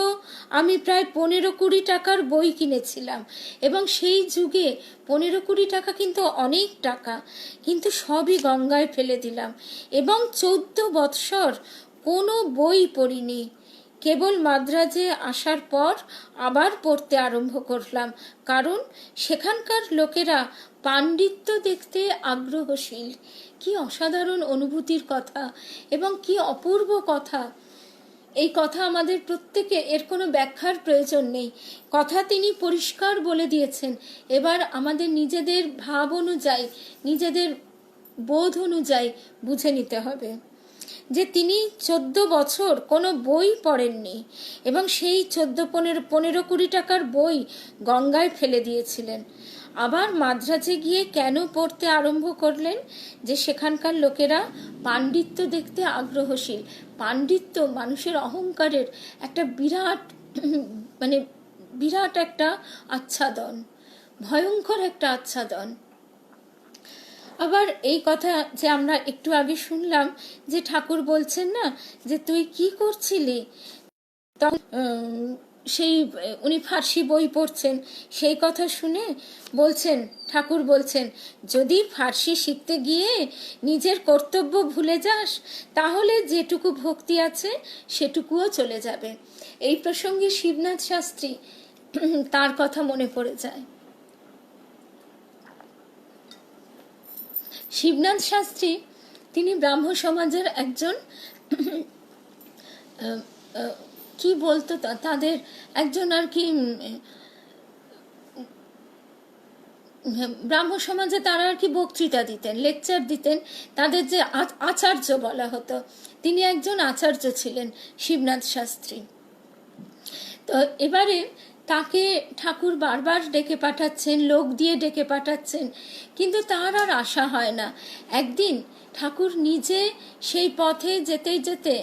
আমি প্রায় 15-20 টাকার বই কিনেছিলাম, এবং সেই যুগে 15-20 টাকা কিন্তু অনেক টাকা। কিন্তু সবই গঙ্গায় ফেলে দিলাম, এবং 14 বৎসর কোনো বই পড়িনি। কেবল মাদ্রাজে আসার পর আবার পড়তে আরম্ভ করলাম, কারণ সেখানকার লোকেরা পাণ্ডিত্য দেখতে আগ্রহশীল। কি অসাধারণ অনুভূতির কথা, এবং কি অপূর্ব কথা! এই কথা আমাদের প্রত্যেকে, এর কোনো ব্যাখ্যার প্রয়োজন নেই। কথা তিনি পরিষ্কার বলে দিয়েছেন। এবার আমাদের নিজেদের ভাব অনুযায়ী, নিজেদের বোধ অনুযায়ী বুঝে নিতে হবে যে তিনি 14 বছর কোনো বই পড়েননি, এবং সেই 14-15-20 টাকার বই গঙ্গায় ফেলে দিয়েছিলেন। আবার মাদ্রাজে গিয়ে কেন পড়তে আরম্ভ করলেন? যে সেখানকার লোকেরা পাণ্ডিত্য দেখতে আগ্রহশীল। পাণ্ডিত্য মানুষের অহংকারের একটা বিরাট বিরাট একটা আচ্ছাদন, ভয়ঙ্কর একটা আচ্ছাদন। আবার এই কথা যে আমরা একটু আগে শুনলাম, যে ঠাকুর বলছেন না যে তুই কি করছিলি, তখন সেই উনি ফার্সি বই পড়ছেন, সেই কথা শুনে বলছেন, ঠাকুর বলছেন, যদি ফার্সি শিখতে গিয়ে নিজের কর্তব্য ভুলে যাস, তাহলে যেটুকু ভক্তি আছে সেটুকুও চলে যাবে। এই প্রসঙ্গে শিবনাথ শাস্ত্রী, তার কথা মনে পড়ে যায়। শিবনাথ শাস্ত্রী তিনি ব্রাহ্ম সমাজের একজন, কি বলতো, তাদের একজন আর কি, ব্রাহ্ম সমাজে তারা আর কি বক্তৃতা দিতেন, লেকচার দিতেন, তাদের যে আচার্য বলা হতো, তিনি একজন আচার্য ছিলেন শিবনাথ শাস্ত্রী। তো এবারে তাকে ঠাকুর বারবার ডেকে পাঠাচ্ছেন, লোক দিয়ে ডেকে পাঠাচ্ছেন, কিন্তু তার আর আশা হয় না। একদিন ঠাকুর নিজে সেই পথে যেতে যেতে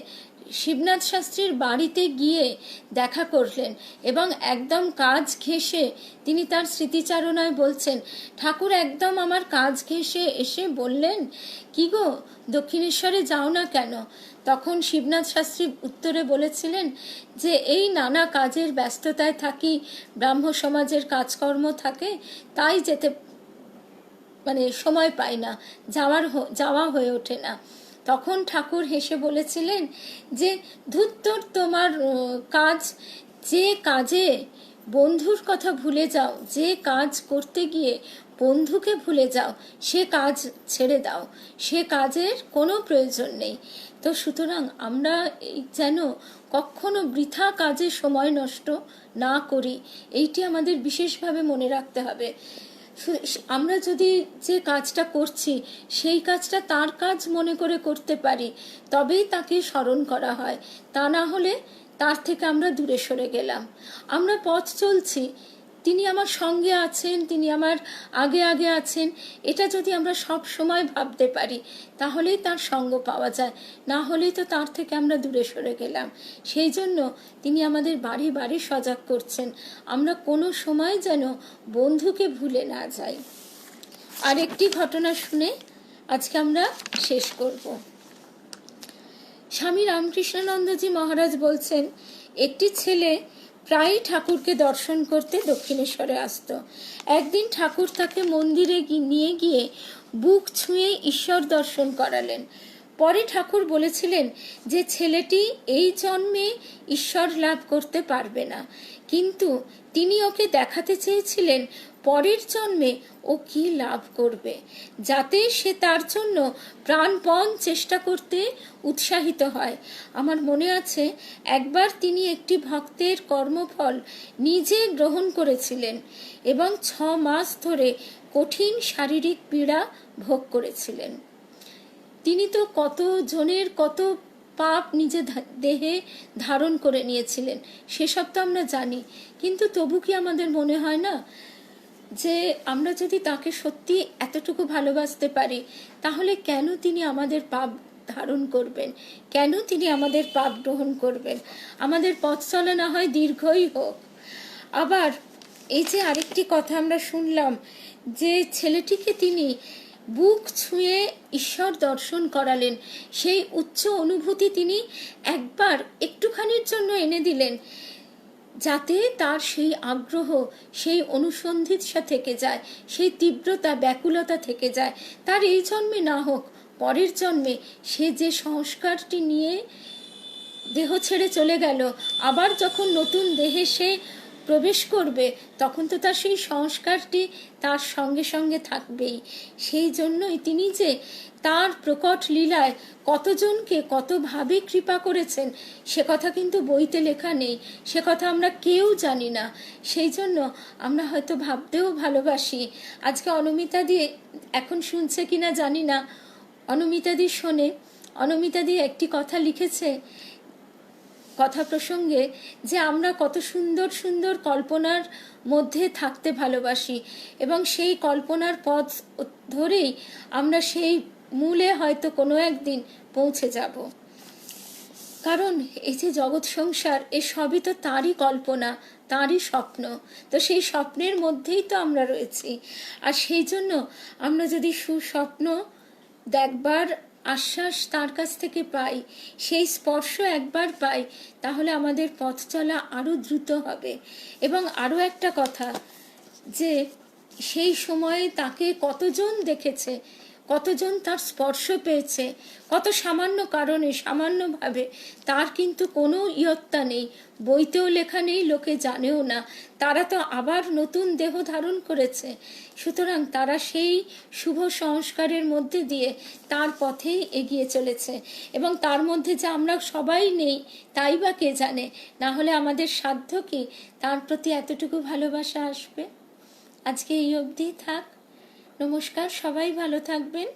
শিবনাথ শাস্ত্রীর বাড়িতে গিয়ে দেখা করলেন, এবং একদম কাজ ঘেঁষে তিনি তার স্মৃতিচারণায় বলছেন, ঠাকুর একদম আমার কাজ ঘেঁষে এসে বললেন, কি গো, দক্ষিণেশ্বরে যাও না কেন? তখন শিবনাথ শাস্ত্রী উত্তরে বলেছিলেন যে এই নানা কাজের ব্যস্ততায় থাকি, ব্রাহ্ম সমাজের কাজকর্ম থাকে, তাই যেতে সময় পাই না, যাওয়া হয়ে ওঠে না। তখন ঠাকুর হেসে বলেছিলেন যে ধুত্তর তোমার কাজ, যে কাজে বন্ধুর কথা ভুলে যাও, যে কাজ করতে গিয়ে বন্ধুকে ভুলে যাও, সে কাজ ছেড়ে দাও, সে কাজের কোনো প্রয়োজন নেই। তো সুতরাং আমরা যেন কখনো বৃথা কাজে সময় নষ্ট না করি, এইটি আমাদের বিশেষভাবে মনে রাখতে হবে। আমরা যদি যে কাজটা করছি সেই কাজটা তার কাজ মনে করে করতে পারি, তবেই তাকে স্মরণ করা হয়। তা না হলে তার থেকে আমরা দূরে সরে গেলাম। আমরা পথ চলছি, তিনি আমার সঙ্গে আছেন, তিনি আমার আগে আগে আছেন, এটা যদি আমরা সব সময় ভাবতে পারি, তাহলেই তার সঙ্গ পাওয়া যায়। না হলেই তো তার থেকে আমরা দূরে সরে গেলাম। সেই জন্য তিনি আমাদের বাড়ি বাড়ি সজাগ করছেন, আমরা কোনো সময় যেন বন্ধুকে ভুলে না যাই। আর একটি ঘটনা শুনে আজকে আমরা শেষ করব। স্বামী রামকৃষ্ণানন্দজি মহারাজ বলছেন, একটি ছেলে প্রায়ই ঠাকুরকে দর্শন করতে দক্ষিণেশ্বরে আসত। একদিন ঠাকুর তাকে মন্দিরে নিয়ে গিয়ে বুক ছুঁয়ে ঈশ্বর দর্শন করালেন। পরে ঠাকুর বলেছিলেন যে ছেলেটি এই জন্মে ঈশ্বর লাভ করতে পারবে না, কিন্তু তিনি ওকে দেখাতে চেয়েছিলেন পরের জন্মে ও কি লাভ করবে, যাতে সে তার জন্য প্রাণপণ চেষ্টা করতে উৎসাহিত হয়। আমার মনে আছে একবার তিনি একটি ভক্তের কর্মফল নিজে গ্রহণ করেছিলেন এবং 6 মাস ধরে কঠিন শারীরিক পীড়া ভোগ করেছিলেন। তিনি তো কত জনের কত পাপ নিজে দেহে ধারণ করে নিয়েছিলেন, সেসব তো আমরা জানি। কিন্তু তবু কি আমাদের মনে হয় না যে আমরা যদি তাকে সত্যি এতটুকু ভালোবাসতে পারি, তাহলে কেন তিনি আমাদের পাপ ধারণ করবেন, কেন তিনি আমাদের পাপ গ্রহণ করবেন? আমাদের পথ চলা না হয় দীর্ঘই হোক। আবার এই যে আরেকটি কথা আমরা শুনলাম, যে ছেলেটিকে তিনি বুক ছুঁয়ে ঈশ্বর দর্শন করালেন, সেই উচ্চ অনুভূতি তিনি একবার একটুখানির জন্য এনে দিলেন, যাতে তার সেই আগ্রহ, সেই অনুসন্ধিৎসা থেকে যায়, সেই তীব্রতা, ব্যাকুলতা থেকে যায়। তার এই জন্মে না হোক, পরের জন্মে সে যে সংস্কারটি নিয়ে দেহ ছেড়ে চলে গেল, আবার যখন নতুন দেহে সে প্রবেশ করবে, তখন তো তার সেই সংস্কারটি তার সঙ্গে সঙ্গে থাকবেই। সেই জন্যই তিনি যে তার প্রকট লীলায় কতজনকে কতভাবে কৃপা করেছেন, সে কথা কিন্তু বইতে লেখা নেই, সে কথা আমরা কেউ জানি না। সেই জন্য আমরা হয়তো ভাবতেও ভালোবাসি। আজকে অনমিতা দি এখন শুনছে কিনা জানি না, অনমিতা দি শোনে। অনমিতা দি একটি কথা লিখেছে কথা প্রসঙ্গে, যে আমরা কত সুন্দর সুন্দর কল্পনার মধ্যে থাকতে ভালোবাসি, এবং সেই কল্পনার পথ ধরেই আমরা সেই মূলে হয়তো কোনো একদিন পৌঁছে যাব। কারণ এই যে জগৎ সংসার, এ সবই তো তারই কল্পনা, তারই স্বপ্ন। তো সেই স্বপ্নের মধ্যেই তো আমরা রয়েছি। আর সেই জন্য আমরা যদি সুস্বপ্ন দেখবার আশ্বাস তার কাছ থেকে পাই, সেই স্পর্শ একবার পাই, তাহলে আমাদের পথ চলা আরো দ্রুত হবে। এবং আরো একটা কথা, যে সেই সময়ে তাকে কতজন দেখেছে, কতজন তার স্পর্শ পেয়েছে, কত সামান্য কারণে, সামান্যভাবে, তার কিন্তু কোনো ইয়ত্তা নেই, বইতেও লেখা নেই, লোকে জানেও না। তারা তো আবার নতুন দেহ ধারণ করেছে। সুতরাং তারা সেই শুভ সংস্কারের মধ্যে দিয়ে তার পথেই এগিয়ে চলেছে। এবং তার মধ্যে যে আমরা সবাই নেই, তাই বা কে জানে? না হলে আমাদের সাধ্য কি তার প্রতি এতটুকু ভালোবাসা আসবে? আজকে এই অবধি থাক। নমস্কার, সবাই ভালো থাকবেন।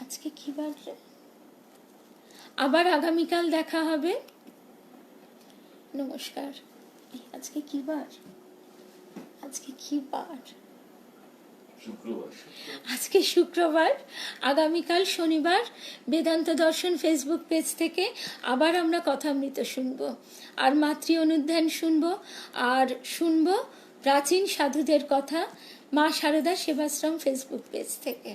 আজকে কি বার? আবার আগামীকাল দেখা হবে। নমস্কার। আজকে কি বার? আজকে কি বার? আজকে শুক্রবার। আগামীকাল শনিবার বেদান্ত দর্শন ফেসবুক পেজ থেকে আবার আমরা কথামৃত শুনবো, আর মাতৃ অনুধ্যান শুনবো, আর শুনবো প্রাচীন সাধুদের কথা মা শারদা সেবাশ্রম ফেসবুক পেজ থেকে।